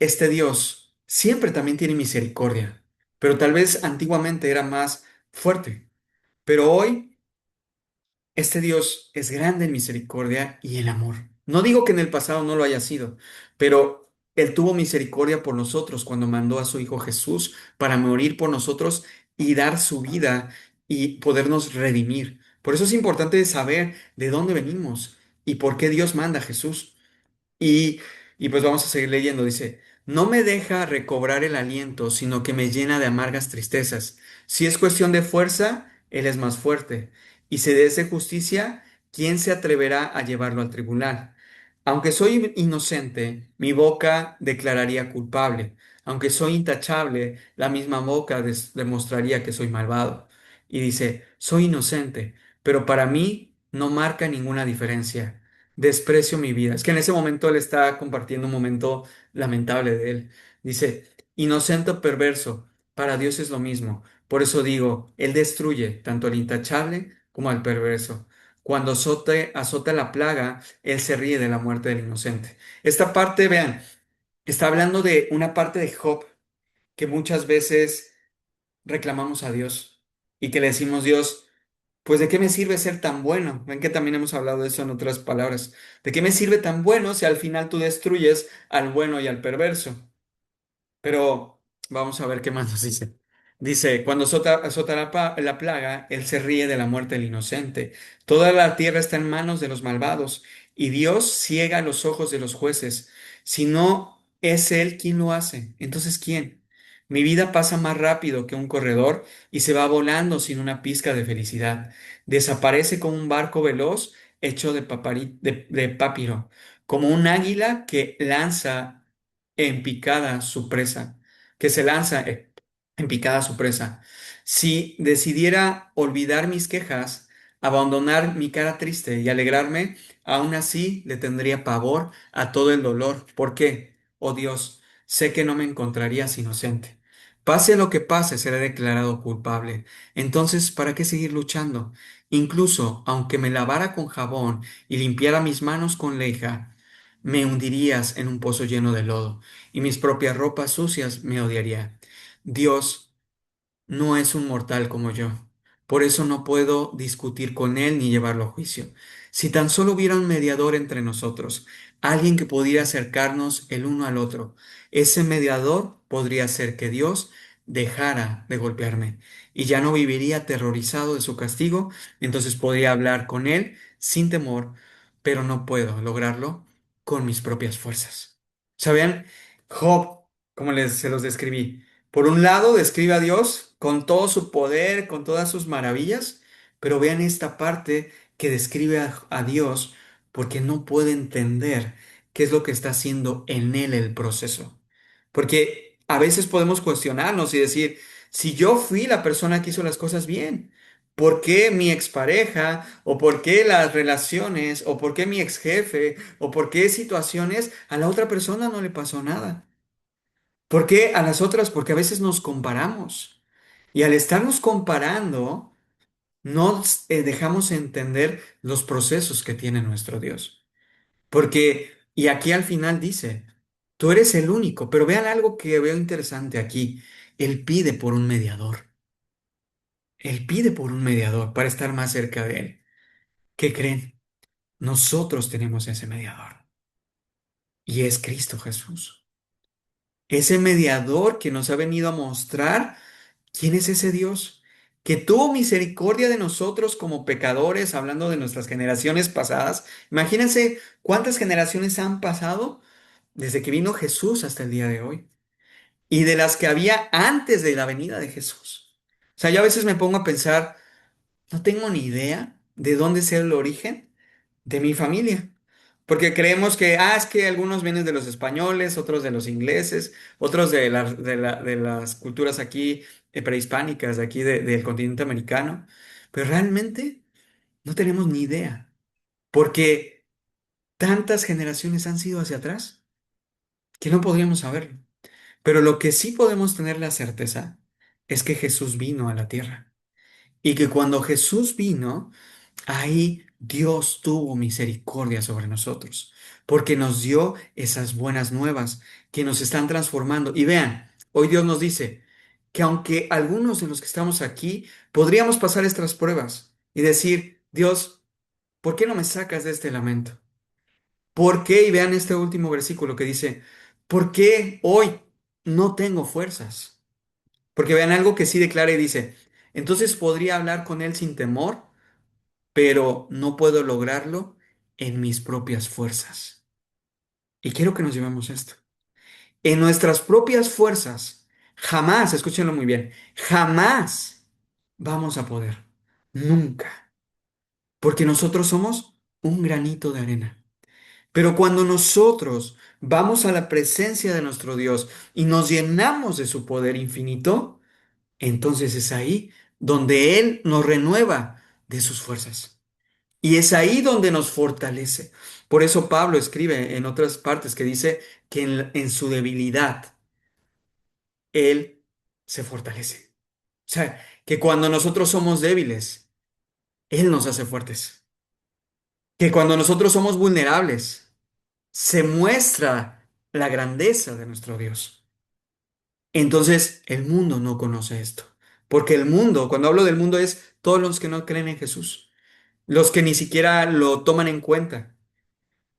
este Dios siempre también tiene misericordia, pero tal vez antiguamente era más fuerte, pero hoy este Dios es grande en misericordia y en amor. No digo que en el pasado no lo haya sido, pero Él tuvo misericordia por nosotros cuando mandó a su Hijo Jesús para morir por nosotros y dar su vida y podernos redimir. Por eso es importante saber de dónde venimos y por qué Dios manda a Jesús. Y, y pues vamos a seguir leyendo. Dice, no me deja recobrar el aliento, sino que me llena de amargas tristezas. Si es cuestión de fuerza, Él es más fuerte. Y si es de justicia, ¿quién se atreverá a llevarlo al tribunal? Aunque soy inocente, mi boca declararía culpable. Aunque soy intachable, la misma boca demostraría que soy malvado. Y dice, soy inocente, pero para mí no marca ninguna diferencia. Desprecio mi vida. Es que en ese momento él está compartiendo un momento lamentable de él. Dice, inocente o perverso, para Dios es lo mismo. Por eso digo, él destruye tanto al intachable como al perverso. Cuando azota la plaga, él se ríe de la muerte del inocente. Esta parte, vean, está hablando de una parte de Job que muchas veces reclamamos a Dios y que le decimos, Dios, pues ¿de qué me sirve ser tan bueno? Ven que también hemos hablado de eso en otras palabras. ¿De qué me sirve tan bueno si al final tú destruyes al bueno y al perverso? Pero vamos a ver qué más nos dice. Dice, cuando azota la plaga, él se ríe de la muerte del inocente. Toda la tierra está en manos de los malvados y Dios ciega los ojos de los jueces. Si no es él quien lo hace, entonces ¿quién? Mi vida pasa más rápido que un corredor y se va volando sin una pizca de felicidad. Desaparece como un barco veloz hecho de papiro, como un águila que lanza en picada su presa, que se lanza en picada su presa. Si decidiera olvidar mis quejas, abandonar mi cara triste y alegrarme, aún así le tendría pavor a todo el dolor. ¿Por qué? Oh Dios, sé que no me encontrarías inocente. Pase lo que pase, seré declarado culpable. Entonces, ¿para qué seguir luchando? Incluso aunque me lavara con jabón y limpiara mis manos con leja, me hundirías en un pozo lleno de lodo, y mis propias ropas sucias me odiarían. Dios no es un mortal como yo. Por eso no puedo discutir con él ni llevarlo a juicio. Si tan solo hubiera un mediador entre nosotros, alguien que pudiera acercarnos el uno al otro, ese mediador podría hacer que Dios dejara de golpearme y ya no viviría aterrorizado de su castigo, entonces podría hablar con él sin temor, pero no puedo lograrlo con mis propias fuerzas. ¿Sabían? Job, como se los describí, por un lado, describe a Dios con todo su poder, con todas sus maravillas, pero vean esta parte que describe a Dios porque no puede entender qué es lo que está haciendo en él el proceso. Porque a veces podemos cuestionarnos y decir, si yo fui la persona que hizo las cosas bien, ¿por qué mi expareja, o por qué las relaciones, o por qué mi ex jefe, o por qué situaciones a la otra persona no le pasó nada? ¿Por qué a las otras? Porque a veces nos comparamos. Y al estarnos comparando, no dejamos entender los procesos que tiene nuestro Dios. Porque, y aquí al final dice, tú eres el único, pero vean algo que veo interesante aquí. Él pide por un mediador. Él pide por un mediador para estar más cerca de él. ¿Qué creen? Nosotros tenemos ese mediador. Y es Cristo Jesús. Ese mediador que nos ha venido a mostrar quién es ese Dios que tuvo misericordia de nosotros como pecadores, hablando de nuestras generaciones pasadas. Imagínense cuántas generaciones han pasado desde que vino Jesús hasta el día de hoy y de las que había antes de la venida de Jesús. O sea, yo a veces me pongo a pensar, no tengo ni idea de dónde sea el origen de mi familia. Porque creemos que, es que algunos vienen de los españoles, otros de los ingleses, otros de las culturas aquí prehispánicas, de aquí del continente americano. Pero realmente no tenemos ni idea. Porque tantas generaciones han sido hacia atrás que no podríamos saberlo. Pero lo que sí podemos tener la certeza es que Jesús vino a la tierra. Y que cuando Jesús vino, ahí Dios tuvo misericordia sobre nosotros, porque nos dio esas buenas nuevas que nos están transformando. Y vean, hoy Dios nos dice que aunque algunos de los que estamos aquí podríamos pasar estas pruebas y decir, Dios, ¿por qué no me sacas de este lamento? ¿Por qué? Y vean este último versículo que dice, ¿Por qué hoy no tengo fuerzas? Porque vean algo que sí declara y dice, entonces podría hablar con él sin temor, pero no puedo lograrlo en mis propias fuerzas. Y quiero que nos llevemos esto. En nuestras propias fuerzas, jamás, escúchenlo muy bien, jamás vamos a poder. Nunca. Porque nosotros somos un granito de arena. Pero cuando nosotros vamos a la presencia de nuestro Dios y nos llenamos de su poder infinito, entonces es ahí donde Él nos renueva de sus fuerzas. Y es ahí donde nos fortalece. Por eso Pablo escribe en otras partes que dice que en su debilidad Él se fortalece. O sea, que cuando nosotros somos débiles, Él nos hace fuertes. Que cuando nosotros somos vulnerables, se muestra la grandeza de nuestro Dios. Entonces, el mundo no conoce esto. Porque el mundo, cuando hablo del mundo, es todos los que no creen en Jesús, los que ni siquiera lo toman en cuenta.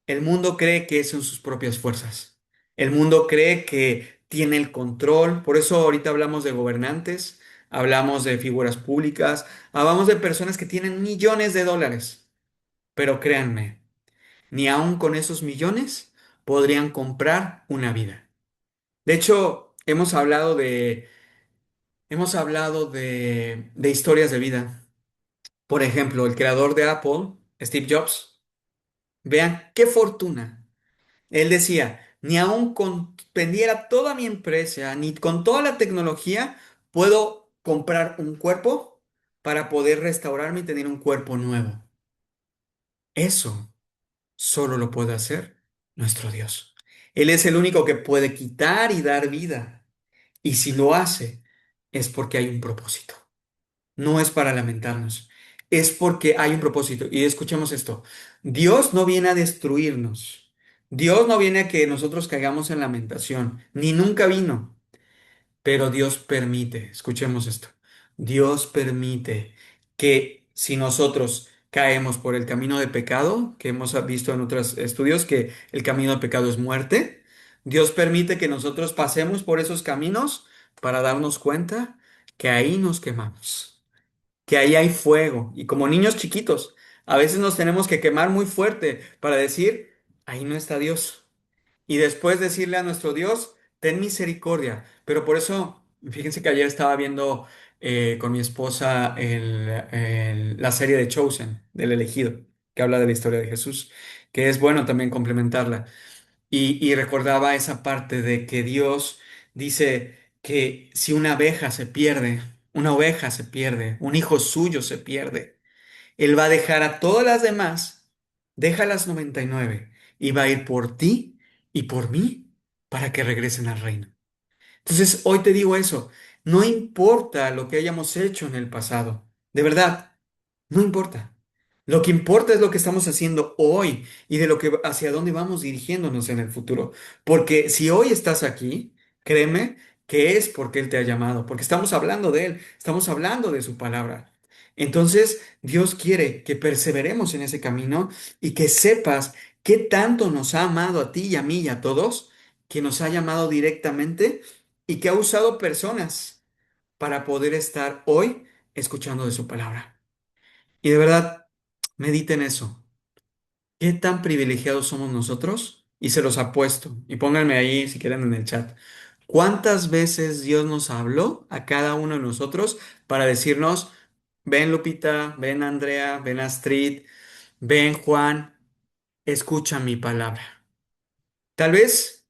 El mundo cree que son sus propias fuerzas. El mundo cree que tiene el control. Por eso ahorita hablamos de gobernantes, hablamos de figuras públicas, hablamos de personas que tienen millones de dólares. Pero créanme, ni aun con esos millones podrían comprar una vida. De hecho, hemos hablado de historias de vida. Por ejemplo, el creador de Apple, Steve Jobs. Vean qué fortuna. Él decía, ni aun con vendiera toda mi empresa, ni con toda la tecnología, puedo comprar un cuerpo para poder restaurarme y tener un cuerpo nuevo. Eso solo lo puede hacer nuestro Dios. Él es el único que puede quitar y dar vida. Y si lo hace, es porque hay un propósito. No es para lamentarnos, es porque hay un propósito. Y escuchemos esto, Dios no viene a destruirnos, Dios no viene a que nosotros caigamos en lamentación, ni nunca vino, pero Dios permite, escuchemos esto, Dios permite que si nosotros caemos por el camino de pecado, que hemos visto en otros estudios que el camino de pecado es muerte, Dios permite que nosotros pasemos por esos caminos para darnos cuenta que ahí nos quemamos, que ahí hay fuego. Y como niños chiquitos, a veces nos tenemos que quemar muy fuerte para decir, ahí no está Dios. Y después decirle a nuestro Dios, ten misericordia. Pero por eso, fíjense que ayer estaba viendo con mi esposa la serie de Chosen, del elegido, que habla de la historia de Jesús, que es bueno también complementarla. Y recordaba esa parte de que Dios dice que si una abeja se pierde, una oveja se pierde, un hijo suyo se pierde, Él va a dejar a todas las demás, deja las 99 y va a ir por ti y por mí para que regresen al reino. Entonces, hoy te digo eso, no importa lo que hayamos hecho en el pasado, de verdad, no importa. Lo que importa es lo que estamos haciendo hoy y de lo que hacia dónde vamos dirigiéndonos en el futuro. Porque si hoy estás aquí, créeme que es porque Él te ha llamado, porque estamos hablando de Él, estamos hablando de su palabra. Entonces, Dios quiere que perseveremos en ese camino y que sepas qué tanto nos ha amado a ti y a mí y a todos, que nos ha llamado directamente y que ha usado personas para poder estar hoy escuchando de su palabra. Y de verdad, mediten eso. ¿Qué tan privilegiados somos nosotros? Y se los apuesto. Y pónganme ahí si quieren en el chat. ¿Cuántas veces Dios nos habló a cada uno de nosotros para decirnos, ven Lupita, ven Andrea, ven Astrid, ven Juan, escucha mi palabra? Tal vez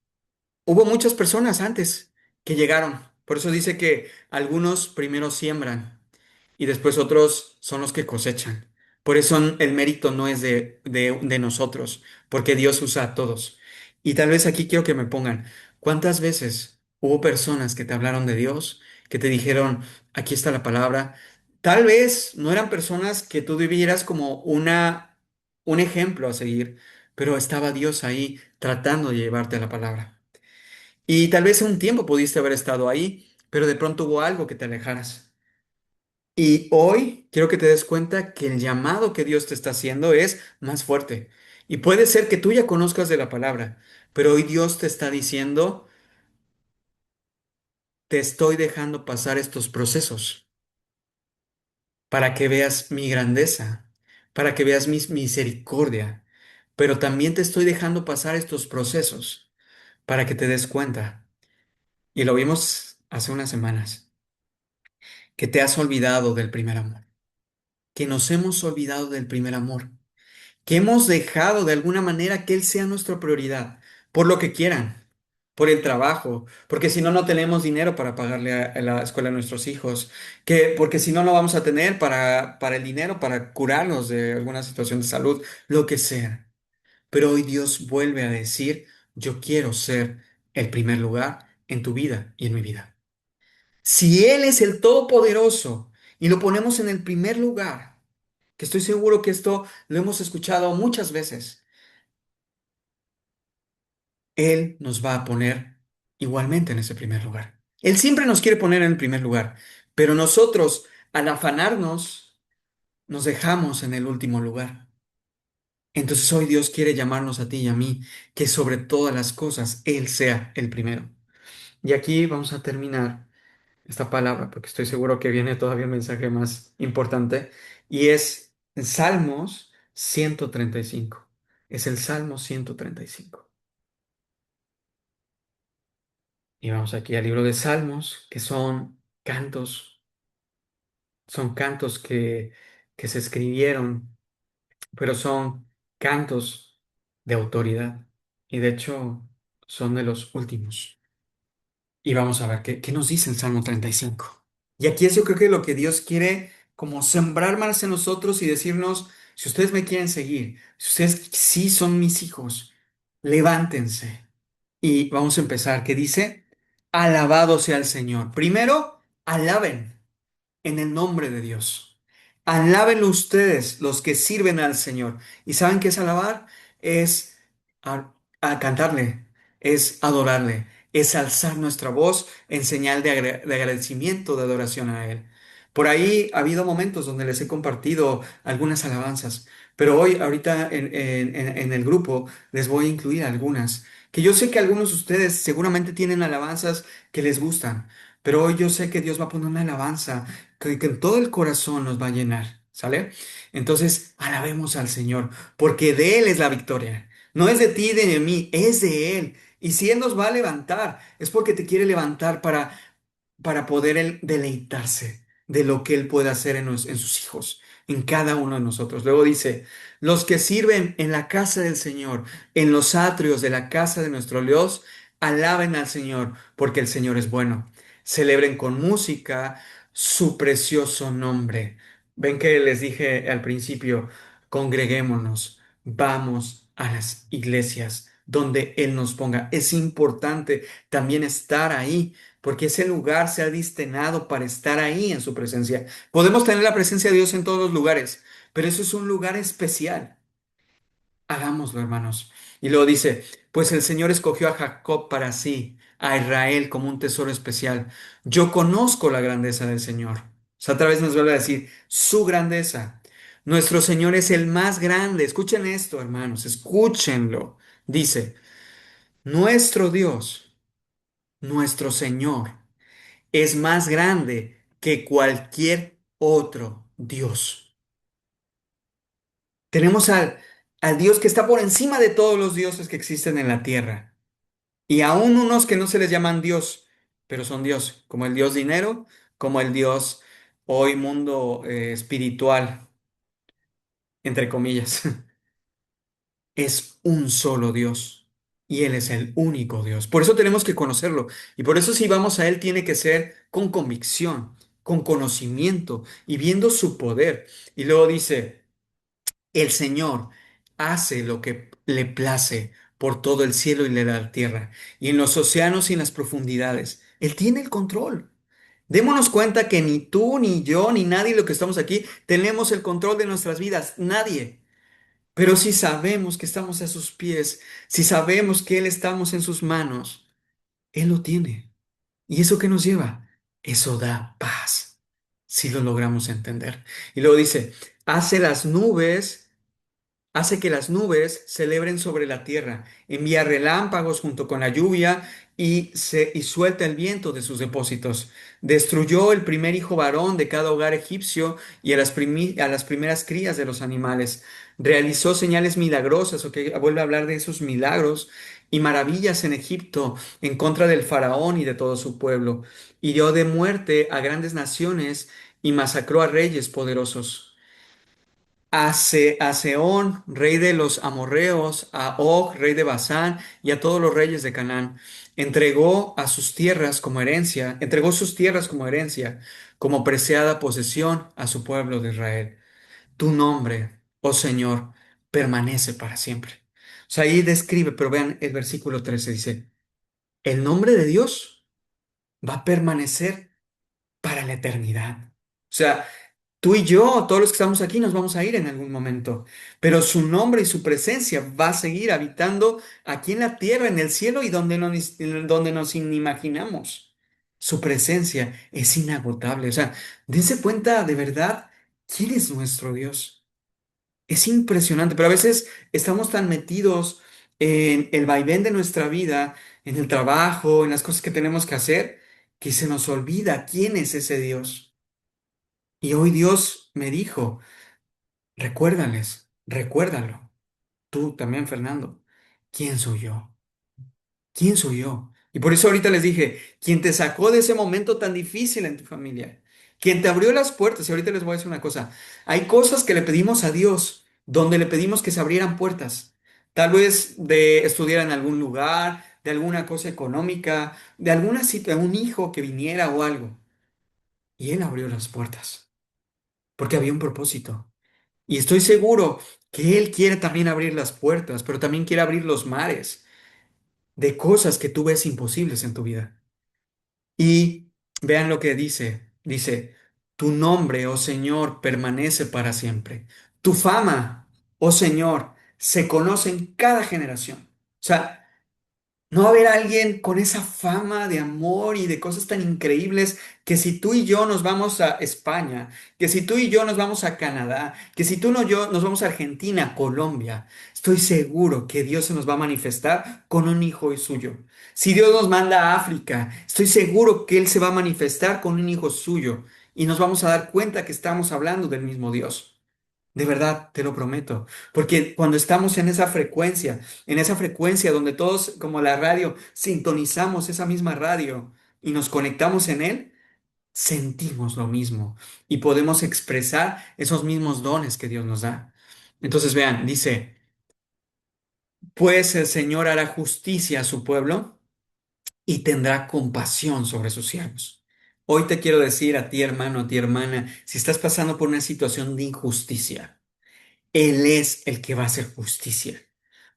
hubo muchas personas antes que llegaron. Por eso dice que algunos primero siembran y después otros son los que cosechan. Por eso el mérito no es de nosotros, porque Dios usa a todos. Y tal vez aquí quiero que me pongan, ¿cuántas veces hubo personas que te hablaron de Dios, que te dijeron, aquí está la palabra? Tal vez no eran personas que tú vivieras como un ejemplo a seguir, pero estaba Dios ahí tratando de llevarte a la palabra. Y tal vez un tiempo pudiste haber estado ahí, pero de pronto hubo algo que te alejaras. Y hoy quiero que te des cuenta que el llamado que Dios te está haciendo es más fuerte. Y puede ser que tú ya conozcas de la palabra, Pero hoy Dios te está diciendo, te estoy dejando pasar estos procesos para que veas mi grandeza, para que veas mi misericordia, pero también te estoy dejando pasar estos procesos para que te des cuenta, y lo vimos hace unas semanas, que te has olvidado del primer amor, que nos hemos olvidado del primer amor, que hemos dejado de alguna manera que Él sea nuestra prioridad, por lo que quieran, por el trabajo, porque si no, no tenemos dinero para pagarle a la escuela a nuestros hijos, que porque si no, no vamos a tener para el dinero, para curarnos de alguna situación de salud, lo que sea. Pero hoy Dios vuelve a decir, yo quiero ser el primer lugar en tu vida y en mi vida. Si Él es el Todopoderoso y lo ponemos en el primer lugar, que estoy seguro que esto lo hemos escuchado muchas veces, Él nos va a poner igualmente en ese primer lugar. Él siempre nos quiere poner en el primer lugar, pero nosotros, al afanarnos, nos dejamos en el último lugar. Entonces hoy Dios quiere llamarnos a ti y a mí, que sobre todas las cosas Él sea el primero. Y aquí vamos a terminar esta palabra, porque estoy seguro que viene todavía un mensaje más importante, y es Salmos 135. Es el Salmo 135. Y vamos aquí al libro de Salmos, que son cantos que se escribieron, pero son cantos de autoridad. Y de hecho, son de los últimos. Y vamos a ver qué nos dice el Salmo 35. Y aquí es yo creo que lo que Dios quiere como sembrar más en nosotros y decirnos, si ustedes me quieren seguir, si ustedes sí son mis hijos, levántense. Y vamos a empezar, que dice, alabado sea el Señor. Primero, alaben en el nombre de Dios. Alábenlo ustedes, los que sirven al Señor. ¿Y saben qué es alabar? Es a cantarle, es adorarle, es alzar nuestra voz en señal de agradecimiento, de adoración a Él. Por ahí ha habido momentos donde les he compartido algunas alabanzas, pero hoy, ahorita en el grupo, les voy a incluir algunas, que yo sé que algunos de ustedes seguramente tienen alabanzas que les gustan, pero hoy yo sé que Dios va a poner una alabanza que en todo el corazón nos va a llenar, ¿sale? Entonces, alabemos al Señor, porque de Él es la victoria. No es de ti, de mí, es de Él. Y si Él nos va a levantar, es porque te quiere levantar para poder Él deleitarse de lo que Él puede hacer en sus hijos, en cada uno de nosotros. Luego dice, los que sirven en la casa del Señor, en los atrios de la casa de nuestro Dios, alaben al Señor, porque el Señor es bueno. Celebren con música su precioso nombre. Ven que les dije al principio, congreguémonos, vamos a las iglesias donde Él nos ponga. Es importante también estar ahí porque ese lugar se ha destinado para estar ahí en su presencia. Podemos tener la presencia de Dios en todos los lugares, pero eso es un lugar especial. Hagámoslo, hermanos. Y luego dice, pues el Señor escogió a Jacob para sí, a Israel como un tesoro especial. Yo conozco la grandeza del Señor. O sea, otra vez nos vuelve a decir, su grandeza. Nuestro Señor es el más grande. Escuchen esto, hermanos, escúchenlo. Dice, nuestro Dios, nuestro Señor es más grande que cualquier otro Dios. Tenemos al Dios que está por encima de todos los dioses que existen en la tierra. Y aún unos que no se les llaman Dios, pero son Dios, como el Dios dinero, como el Dios hoy mundo espiritual, entre comillas. Es un solo Dios y Él es el único Dios. Por eso tenemos que conocerlo. Y por eso si vamos a Él tiene que ser con convicción, con conocimiento y viendo su poder. Y luego dice, el Señor hace lo que le place por todo el cielo y la tierra, y en los océanos y en las profundidades. Él tiene el control. Démonos cuenta que ni tú, ni yo, ni nadie de los que estamos aquí tenemos el control de nuestras vidas. Nadie. Pero si sabemos que estamos a sus pies, si sabemos que Él estamos en sus manos, Él lo tiene. ¿Y eso qué nos lleva? Eso da paz, si lo logramos entender. Y luego dice, hace las nubes Hace que las nubes celebren sobre la tierra, envía relámpagos junto con la lluvia y suelta el viento de sus depósitos. Destruyó el primer hijo varón de cada hogar egipcio y a las primeras crías de los animales. Realizó señales milagrosas, o que vuelve a hablar de esos milagros y maravillas en Egipto en contra del faraón y de todo su pueblo. Hirió de muerte a grandes naciones y masacró a reyes poderosos a Sehón, rey de los amorreos, a Og, rey de Basán, y a todos los reyes de Canaán. Entregó sus tierras como herencia, como preciada posesión a su pueblo de Israel. Tu nombre, oh Señor, permanece para siempre. O sea, ahí describe, pero vean el versículo 13 dice, el nombre de Dios va a permanecer para la eternidad. O sea, tú y yo, todos los que estamos aquí, nos vamos a ir en algún momento, pero su nombre y su presencia va a seguir habitando aquí en la tierra, en el cielo y donde nos inimaginamos. Su presencia es inagotable. O sea, dense cuenta de verdad quién es nuestro Dios. Es impresionante, pero a veces estamos tan metidos en el vaivén de nuestra vida, en el trabajo, en las cosas que tenemos que hacer, que se nos olvida quién es ese Dios. Y hoy Dios me dijo, recuérdalo. Tú también, Fernando. ¿Quién soy yo? ¿Quién soy yo? Y por eso ahorita les dije, quien te sacó de ese momento tan difícil en tu familia, quien te abrió las puertas, y ahorita les voy a decir una cosa, hay cosas que le pedimos a Dios, donde le pedimos que se abrieran puertas, tal vez de estudiar en algún lugar, de alguna cosa económica, de alguna cita, un hijo que viniera o algo. Y Él abrió las puertas, porque había un propósito. Y estoy seguro que Él quiere también abrir las puertas, pero también quiere abrir los mares de cosas que tú ves imposibles en tu vida. Y vean lo que dice. Dice, tu nombre, oh Señor, permanece para siempre. Tu fama, oh Señor, se conoce en cada generación. O sea, no va a haber alguien con esa fama de amor y de cosas tan increíbles que si tú y yo nos vamos a España, que si tú y yo nos vamos a Canadá, que si tú no yo nos vamos a Argentina, Colombia, estoy seguro que Dios se nos va a manifestar con un hijo suyo. Si Dios nos manda a África, estoy seguro que Él se va a manifestar con un hijo suyo y nos vamos a dar cuenta que estamos hablando del mismo Dios. De verdad, te lo prometo. Porque cuando estamos en esa frecuencia donde todos, como la radio, sintonizamos esa misma radio y nos conectamos en él, sentimos lo mismo y podemos expresar esos mismos dones que Dios nos da. Entonces, vean, dice, pues el Señor hará justicia a su pueblo y tendrá compasión sobre sus siervos. Hoy te quiero decir a ti, hermano, a ti, hermana, si estás pasando por una situación de injusticia, él es el que va a hacer justicia.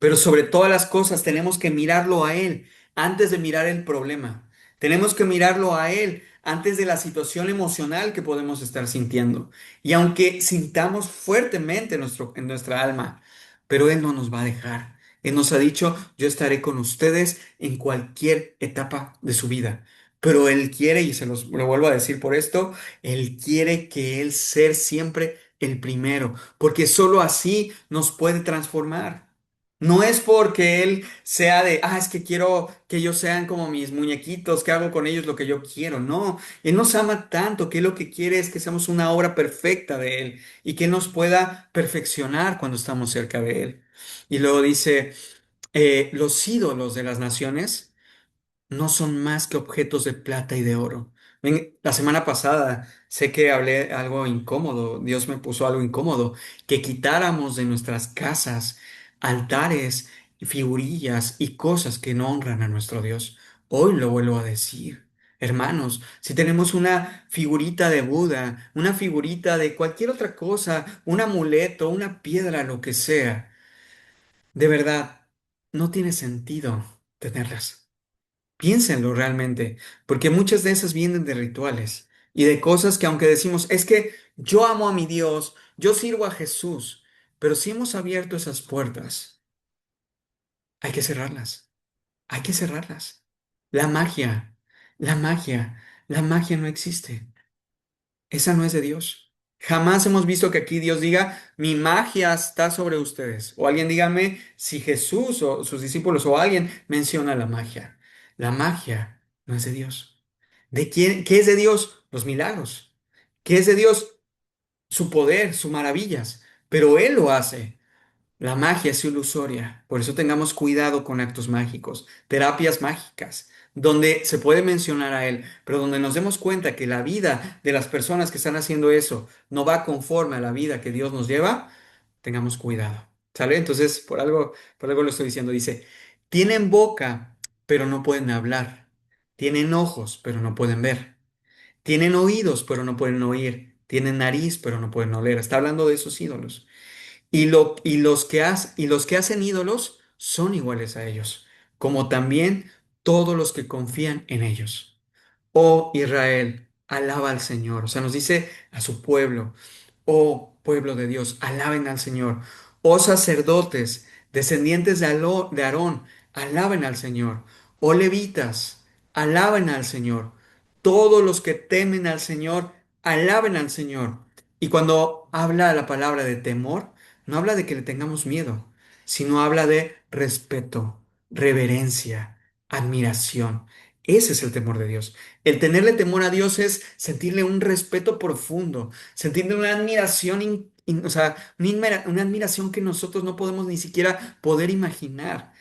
Pero sobre todas las cosas tenemos que mirarlo a Él antes de mirar el problema. Tenemos que mirarlo a Él antes de la situación emocional que podemos estar sintiendo. Y aunque sintamos fuertemente en nuestra alma, pero Él no nos va a dejar. Él nos ha dicho, yo estaré con ustedes en cualquier etapa de su vida. Pero Él quiere, y lo vuelvo a decir por esto, Él quiere que Él sea siempre el primero, porque sólo así nos puede transformar. No es porque Él sea es que quiero que ellos sean como mis muñequitos, que hago con ellos lo que yo quiero. No, Él nos ama tanto que Él lo que quiere es que seamos una obra perfecta de Él y que Él nos pueda perfeccionar cuando estamos cerca de Él. Y luego dice, los ídolos de las naciones no son más que objetos de plata y de oro. Ven, la semana pasada sé que hablé algo incómodo, Dios me puso algo incómodo, que quitáramos de nuestras casas altares, figurillas y cosas que no honran a nuestro Dios. Hoy lo vuelvo a decir. Hermanos, si tenemos una figurita de Buda, una figurita de cualquier otra cosa, un amuleto, una piedra, lo que sea, de verdad, no tiene sentido tenerlas. Piénsenlo realmente, porque muchas de esas vienen de rituales y de cosas que aunque decimos, es que yo amo a mi Dios, yo sirvo a Jesús, pero si hemos abierto esas puertas, hay que cerrarlas, hay que cerrarlas. La magia, la magia, la magia no existe. Esa no es de Dios. Jamás hemos visto que aquí Dios diga, mi magia está sobre ustedes. O alguien dígame si Jesús o sus discípulos o alguien menciona la magia. La magia no es de Dios. ¿De quién? ¿Qué es de Dios? Los milagros. ¿Qué es de Dios? Su poder, sus maravillas. Pero Él lo hace. La magia es ilusoria, por eso tengamos cuidado con actos mágicos, terapias mágicas, donde se puede mencionar a él, pero donde nos demos cuenta que la vida de las personas que están haciendo eso no va conforme a la vida que Dios nos lleva, tengamos cuidado. ¿Sale? Entonces, por algo lo estoy diciendo. Dice, tienen boca, pero no pueden hablar. Tienen ojos, pero no pueden ver. Tienen oídos, pero no pueden oír. Tienen nariz, pero no pueden oler. Está hablando de esos ídolos. Y los que hacen ídolos son iguales a ellos, como también todos los que confían en ellos. Oh Israel, alaba al Señor. O sea, nos dice a su pueblo, oh pueblo de Dios, alaben al Señor. Oh sacerdotes, descendientes de Aarón, alaben al Señor. Oh levitas, alaben al Señor. Todos los que temen al Señor, alaben al Señor. Y cuando habla la palabra de temor, no habla de que le tengamos miedo, sino habla de respeto, reverencia, admiración. Ese es el temor de Dios. El tenerle temor a Dios es sentirle un respeto profundo, sentirle una admiración, o sea, una admiración que nosotros no podemos ni siquiera poder imaginar.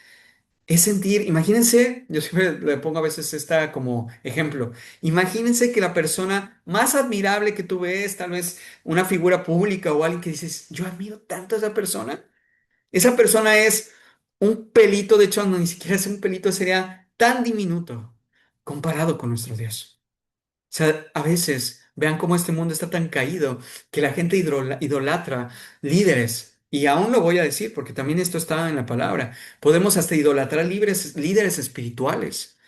Es sentir, imagínense, yo siempre le pongo a veces esta como ejemplo, imagínense que la persona más admirable que tú ves, tal vez una figura pública o alguien que dices, yo admiro tanto a esa persona es un pelito, de hecho, no, ni siquiera es un pelito, sería tan diminuto comparado con nuestro Dios. O sea, a veces vean cómo este mundo está tan caído que la gente idolatra líderes. Y aún lo voy a decir porque también esto está en la palabra. Podemos hasta idolatrar líderes espirituales.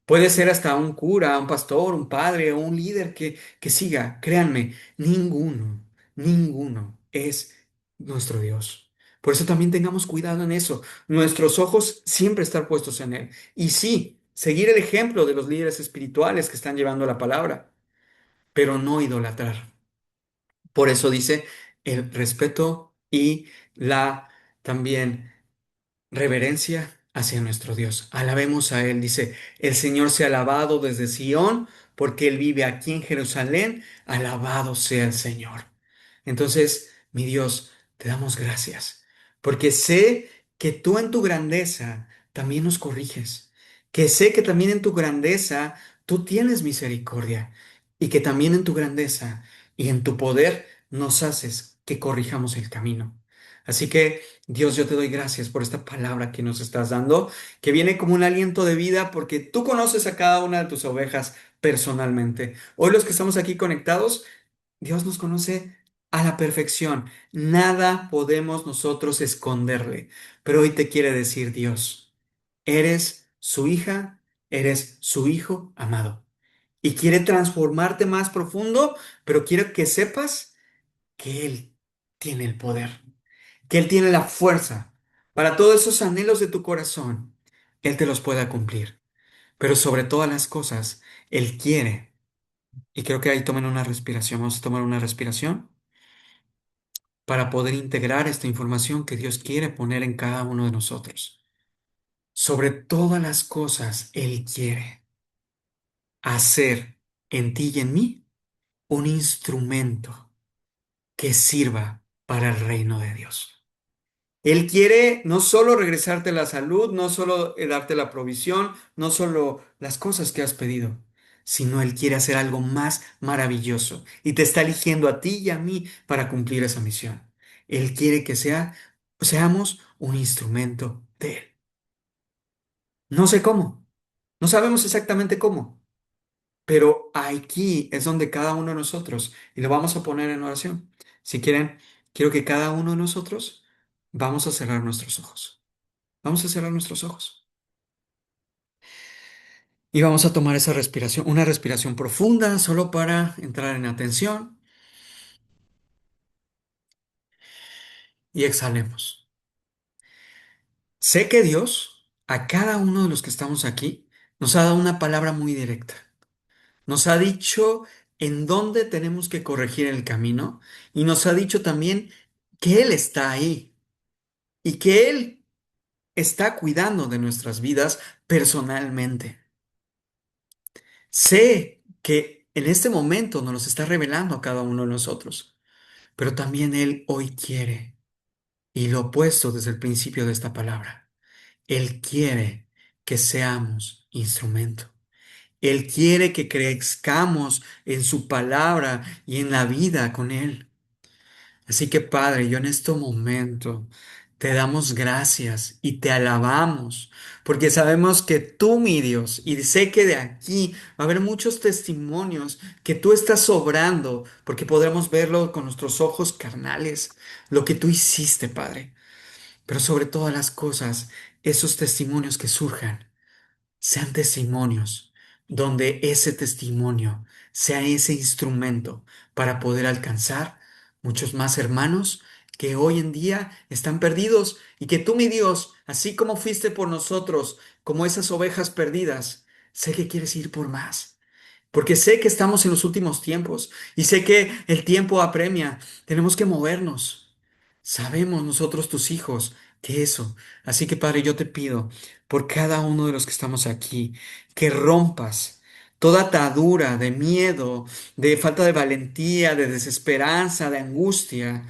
Puede ser hasta un cura, un pastor, un padre o un líder que siga. Créanme, ninguno es nuestro Dios. Por eso también tengamos cuidado en eso. Nuestros ojos siempre estar puestos en Él. Y sí, seguir el ejemplo de los líderes espirituales que están llevando la palabra, pero no idolatrar. Por eso dice el respeto y la también reverencia hacia nuestro Dios. Alabemos a Él. Dice, el Señor sea alabado desde Sión, porque Él vive aquí en Jerusalén. Alabado sea el Señor. Entonces, mi Dios, te damos gracias, porque sé que tú en tu grandeza también nos corriges, que sé que también en tu grandeza tú tienes misericordia y que también en tu grandeza y en tu poder nos haces que corrijamos el camino. Así que Dios, yo te doy gracias por esta palabra que nos estás dando, que viene como un aliento de vida, porque tú conoces a cada una de tus ovejas personalmente. Hoy los que estamos aquí conectados, Dios nos conoce a la perfección. Nada podemos nosotros esconderle. Pero hoy te quiere decir Dios, eres su hija, eres su hijo amado. Y quiere transformarte más profundo, pero quiero que sepas que Él tiene el poder, que Él tiene la fuerza para todos esos anhelos de tu corazón. Él te los pueda cumplir. Pero sobre todas las cosas, Él quiere. Y creo que ahí tomen una respiración. Vamos a tomar una respiración para poder integrar esta información que Dios quiere poner en cada uno de nosotros. Sobre todas las cosas, Él quiere hacer en ti y en mí un instrumento que sirva para el reino de Dios. Él quiere no solo regresarte la salud, no solo darte la provisión, no solo las cosas que has pedido, sino Él quiere hacer algo más maravilloso y te está eligiendo a ti y a mí para cumplir esa misión. Él quiere que seamos un instrumento de Él. No sé cómo, no sabemos exactamente cómo, pero aquí es donde cada uno de nosotros, y lo vamos a poner en oración. Si quieren, quiero que cada uno de nosotros vamos a cerrar nuestros ojos. Vamos a cerrar nuestros ojos y vamos a tomar esa respiración, una respiración profunda, solo para entrar en atención y exhalemos. Sé que Dios, a cada uno de los que estamos aquí, nos ha dado una palabra muy directa. Nos ha dicho en dónde tenemos que corregir el camino y nos ha dicho también que Él está ahí y que Él está cuidando de nuestras vidas personalmente. Sé que en este momento nos los está revelando a cada uno de nosotros, pero también Él hoy quiere, y lo he puesto desde el principio de esta palabra, Él quiere que seamos instrumento. Él quiere que crezcamos en su palabra y en la vida con Él. Así que Padre, yo en este momento te damos gracias y te alabamos, porque sabemos que tú, mi Dios, y sé que de aquí va a haber muchos testimonios que tú estás obrando, porque podremos verlo con nuestros ojos carnales, lo que tú hiciste, Padre. Pero sobre todas las cosas, esos testimonios que surjan sean testimonios donde ese testimonio sea ese instrumento para poder alcanzar muchos más hermanos que hoy en día están perdidos y que tú, mi Dios, así como fuiste por nosotros, como esas ovejas perdidas, sé que quieres ir por más. Porque sé que estamos en los últimos tiempos y sé que el tiempo apremia. Tenemos que movernos. Sabemos nosotros, tus hijos, que eso. Así que, Padre, yo te pido por cada uno de los que estamos aquí, que rompas toda atadura de miedo, de falta de valentía, de desesperanza, de angustia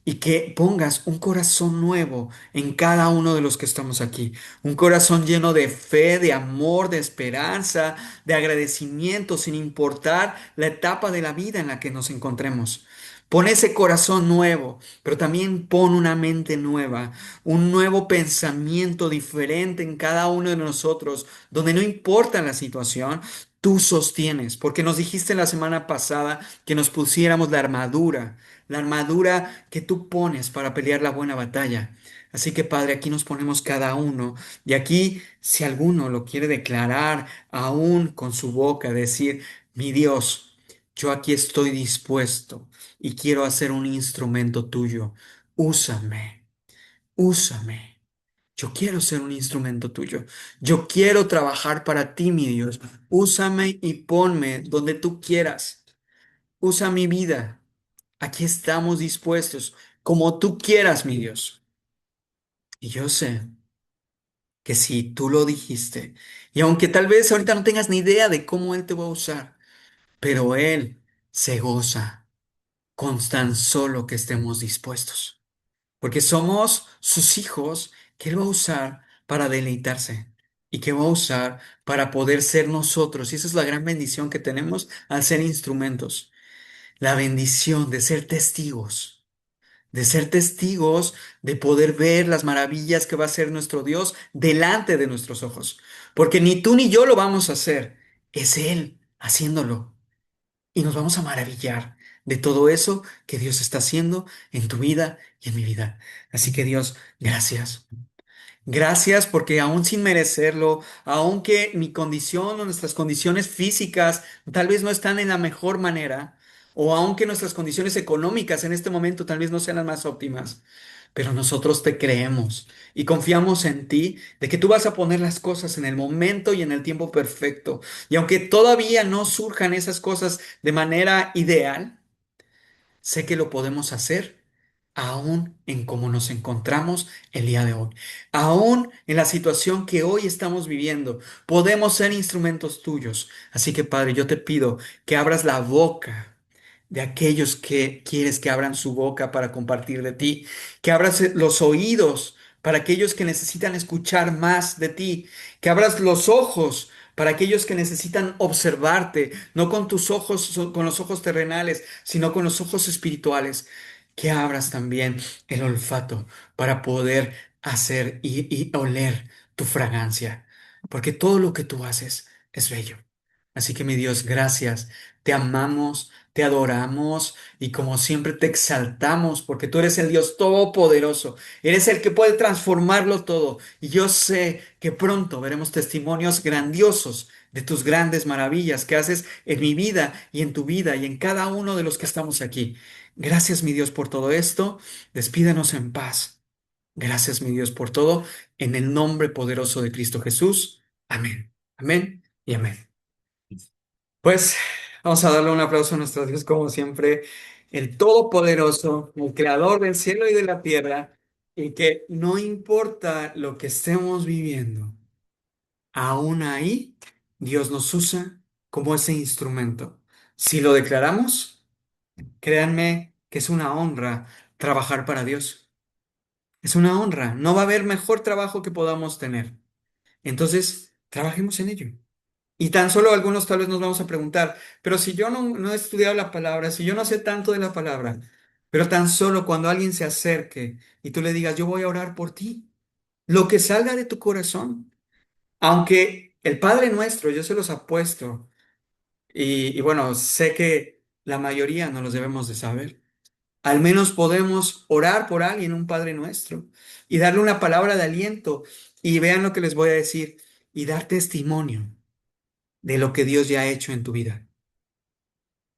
y que pongas un corazón nuevo en cada uno de los que estamos aquí. Un corazón lleno de fe, de amor, de esperanza, de agradecimiento, sin importar la etapa de la vida en la que nos encontremos. Pon ese corazón nuevo, pero también pon una mente nueva, un nuevo pensamiento diferente en cada uno de nosotros, donde no importa la situación, tú sostienes, porque nos dijiste la semana pasada que nos pusiéramos la armadura que tú pones para pelear la buena batalla. Así que Padre, aquí nos ponemos cada uno y aquí si alguno lo quiere declarar aún con su boca, decir, mi Dios, yo aquí estoy dispuesto y quiero hacer un instrumento tuyo. Úsame, úsame. Yo quiero ser un instrumento tuyo. Yo quiero trabajar para ti, mi Dios. Úsame y ponme donde tú quieras. Usa mi vida. Aquí estamos dispuestos, como tú quieras, mi Dios. Y yo sé que si tú lo dijiste, y aunque tal vez ahorita no tengas ni idea de cómo Él te va a usar, pero Él se goza con tan solo que estemos dispuestos, porque somos sus hijos que Él va a usar para deleitarse y que va a usar para poder ser nosotros. Y esa es la gran bendición que tenemos al ser instrumentos, la bendición de ser testigos, de poder ver las maravillas que va a hacer nuestro Dios delante de nuestros ojos. Porque ni tú ni yo lo vamos a hacer, es Él haciéndolo. Y nos vamos a maravillar de todo eso que Dios está haciendo en tu vida y en mi vida. Así que Dios, gracias. Gracias porque aún sin merecerlo, aunque mi condición o nuestras condiciones físicas tal vez no están en la mejor manera, o aunque nuestras condiciones económicas en este momento tal vez no sean las más óptimas, pero nosotros te creemos y confiamos en ti de que tú vas a poner las cosas en el momento y en el tiempo perfecto. Y aunque todavía no surjan esas cosas de manera ideal, sé que lo podemos hacer aún en cómo nos encontramos el día de hoy. Aún en la situación que hoy estamos viviendo, podemos ser instrumentos tuyos. Así que Padre, yo te pido que abras la boca de aquellos que quieres que abran su boca para compartir de ti, que abras los oídos para aquellos que necesitan escuchar más de ti, que abras los ojos para aquellos que necesitan observarte, no con tus ojos, con los ojos terrenales, sino con los ojos espirituales, que abras también el olfato para poder hacer y oler tu fragancia, porque todo lo que tú haces es bello. Así que mi Dios, gracias, te amamos, te adoramos y como siempre te exaltamos porque tú eres el Dios todopoderoso, eres el que puede transformarlo todo y yo sé que pronto veremos testimonios grandiosos de tus grandes maravillas que haces en mi vida y en tu vida y en cada uno de los que estamos aquí. Gracias, mi Dios, por todo esto. Despídanos en paz. Gracias, mi Dios, por todo. En el nombre poderoso de Cristo Jesús. Amén. Amén y amén. Pues Vamos a darle un aplauso a nuestro Dios, como siempre, el Todopoderoso, el Creador del cielo y de la tierra, y que no importa lo que estemos viviendo, aún ahí Dios nos usa como ese instrumento. Si lo declaramos, créanme que es una honra trabajar para Dios. Es una honra. No va a haber mejor trabajo que podamos tener. Entonces, trabajemos en ello. Y tan solo algunos tal vez nos vamos a preguntar, pero si yo no he estudiado la palabra, si yo no sé tanto de la palabra, pero tan solo cuando alguien se acerque y tú le digas, yo voy a orar por ti, lo que salga de tu corazón, aunque el Padre Nuestro, yo se los apuesto, y bueno, sé que la mayoría no los debemos de saber, al menos podemos orar por alguien, un Padre Nuestro, y darle una palabra de aliento, y vean lo que les voy a decir, y dar testimonio de lo que Dios ya ha hecho en tu vida.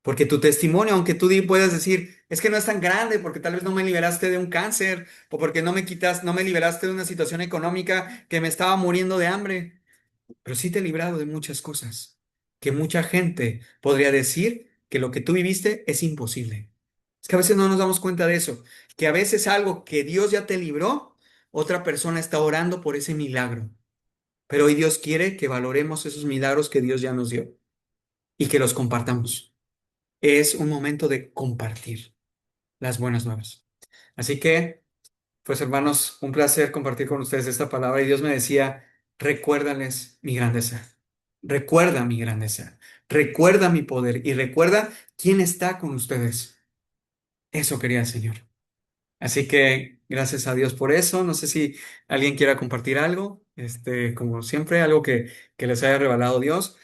Porque tu testimonio, aunque tú puedas decir, es que no es tan grande, porque tal vez no me liberaste de un cáncer, o porque no me liberaste de una situación económica que me estaba muriendo de hambre, pero sí te he librado de muchas cosas, que mucha gente podría decir que lo que tú viviste es imposible. Es que a veces no nos damos cuenta de eso, que a veces algo que Dios ya te libró, otra persona está orando por ese milagro. Pero hoy Dios quiere que valoremos esos milagros que Dios ya nos dio y que los compartamos. Es un momento de compartir las buenas nuevas. Así que, pues hermanos, un placer compartir con ustedes esta palabra. Y Dios me decía, recuérdales mi grandeza. Recuerda mi grandeza. Recuerda mi poder y recuerda quién está con ustedes. Eso quería el Señor. Así que gracias a Dios por eso. No sé si alguien quiera compartir algo, como siempre, algo que les haya revelado Dios.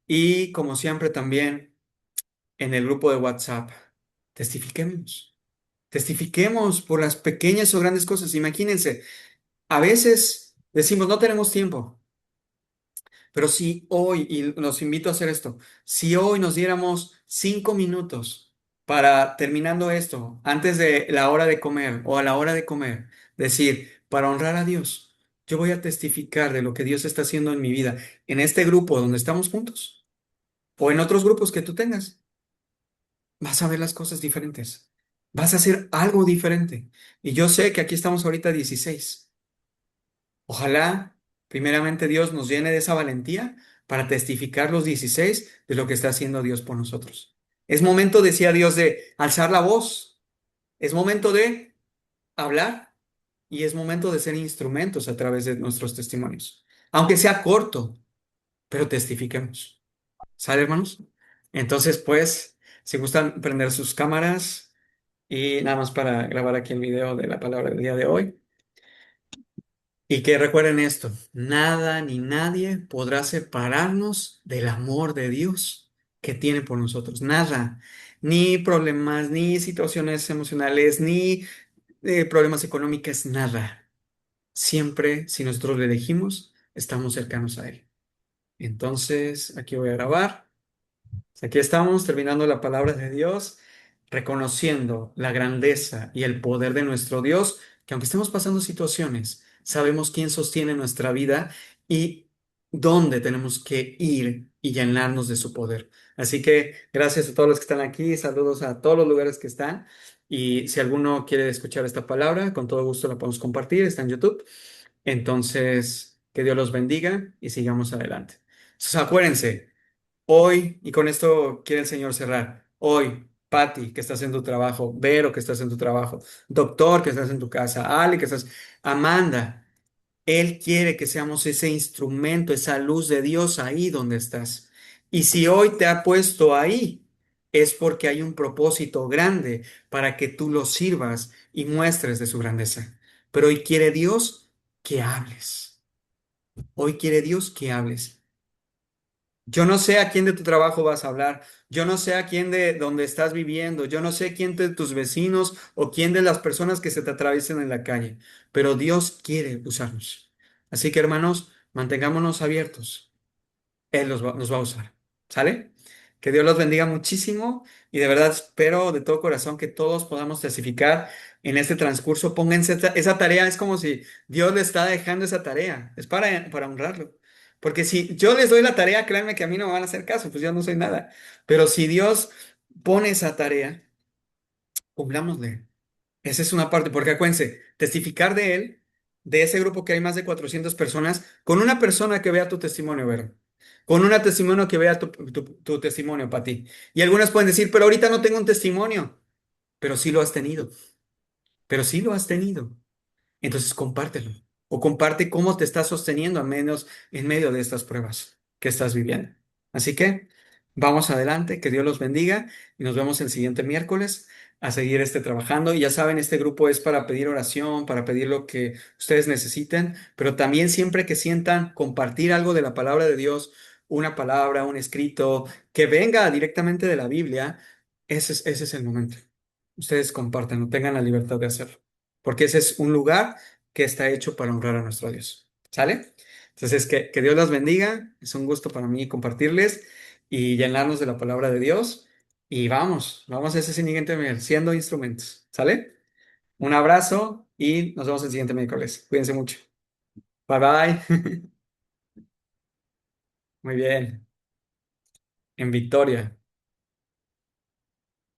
Y como siempre también en el grupo de WhatsApp, testifiquemos. Testifiquemos por las pequeñas o grandes cosas. Imagínense, a veces decimos, no tenemos tiempo, pero si hoy, y los invito a hacer esto, si hoy nos diéramos 5 minutos para, terminando esto, antes de la hora de comer o a la hora de comer, decir, para honrar a Dios, yo voy a testificar de lo que Dios está haciendo en mi vida, en este grupo donde estamos juntos o en otros grupos que tú tengas. Vas a ver las cosas diferentes. Vas a hacer algo diferente. Y yo sé que aquí estamos ahorita 16. Ojalá, primeramente, Dios nos llene de esa valentía para testificar los 16 de lo que está haciendo Dios por nosotros. Es momento, decía Dios, de alzar la voz. Es momento de hablar y es momento de ser instrumentos a través de nuestros testimonios. Aunque sea corto, pero testifiquemos. ¿Sale, hermanos? Entonces, pues, si gustan prender sus cámaras. Y nada más para grabar aquí el video de la palabra del día de hoy. Y que recuerden esto, nada ni nadie podrá separarnos del amor de Dios que tiene por nosotros. Nada, ni problemas, ni situaciones emocionales, ni problemas económicos, nada. Siempre, si nosotros le elegimos, estamos cercanos a Él. Entonces, aquí voy a grabar. Aquí estamos terminando la palabra de Dios, reconociendo la grandeza y el poder de nuestro Dios, que aunque estemos pasando situaciones, sabemos quién sostiene nuestra vida y dónde tenemos que ir y llenarnos de su poder. Así que gracias a todos los que están aquí, saludos a todos los lugares que están. Y si alguno quiere escuchar esta palabra, con todo gusto la podemos compartir, está en YouTube. Entonces, que Dios los bendiga y sigamos adelante. Entonces, acuérdense. Hoy, y con esto quiere el Señor cerrar, hoy, Patti, que estás en tu trabajo, Vero, que estás en tu trabajo, Doctor, que estás en tu casa, Ali, que estás, Amanda, Él quiere que seamos ese instrumento, esa luz de Dios ahí donde estás. Y si hoy te ha puesto ahí, es porque hay un propósito grande para que tú lo sirvas y muestres de su grandeza. Pero hoy quiere Dios que hables. Hoy quiere Dios que hables. Yo no sé a quién de tu trabajo vas a hablar, yo no sé a quién de donde estás viviendo, yo no sé quién de tus vecinos o quién de las personas que se te atraviesen en la calle, pero Dios quiere usarnos. Así que hermanos, mantengámonos abiertos. Él nos va a usar. ¿Sale? Que Dios los bendiga muchísimo y de verdad espero de todo corazón que todos podamos testificar en este transcurso. Pónganse esa tarea, es como si Dios le está dejando esa tarea, es para honrarlo. Porque si yo les doy la tarea, créanme que a mí no me van a hacer caso, pues yo no soy nada. Pero si Dios pone esa tarea, cumplámosle. Esa es una parte, porque acuérdense, testificar de él, de ese grupo que hay más de 400 personas, con una persona que vea tu testimonio, Vero. Con una testimonio que vea tu testimonio para ti. Y algunas pueden decir, pero ahorita no tengo un testimonio, pero sí lo has tenido, pero sí lo has tenido. Entonces compártelo o comparte cómo te estás sosteniendo al menos en medio de estas pruebas que estás viviendo. Así que vamos adelante, que Dios los bendiga y nos vemos el siguiente miércoles a seguir trabajando. Y ya saben, este grupo es para pedir oración, para pedir lo que ustedes necesiten, pero también siempre que sientan compartir algo de la palabra de Dios, una palabra, un escrito, que venga directamente de la Biblia, ese es el momento. Ustedes compártanlo, tengan la libertad de hacerlo porque ese es un lugar que está hecho para honrar a nuestro Dios. ¿Sale? Entonces, que Dios los bendiga. Es un gusto para mí compartirles y llenarnos de la palabra de Dios. Y vamos a ese siguiente nivel, siendo instrumentos. ¿Sale? Un abrazo y nos vemos el siguiente miércoles. Cuídense mucho. Bye bye. Muy bien. En Victoria.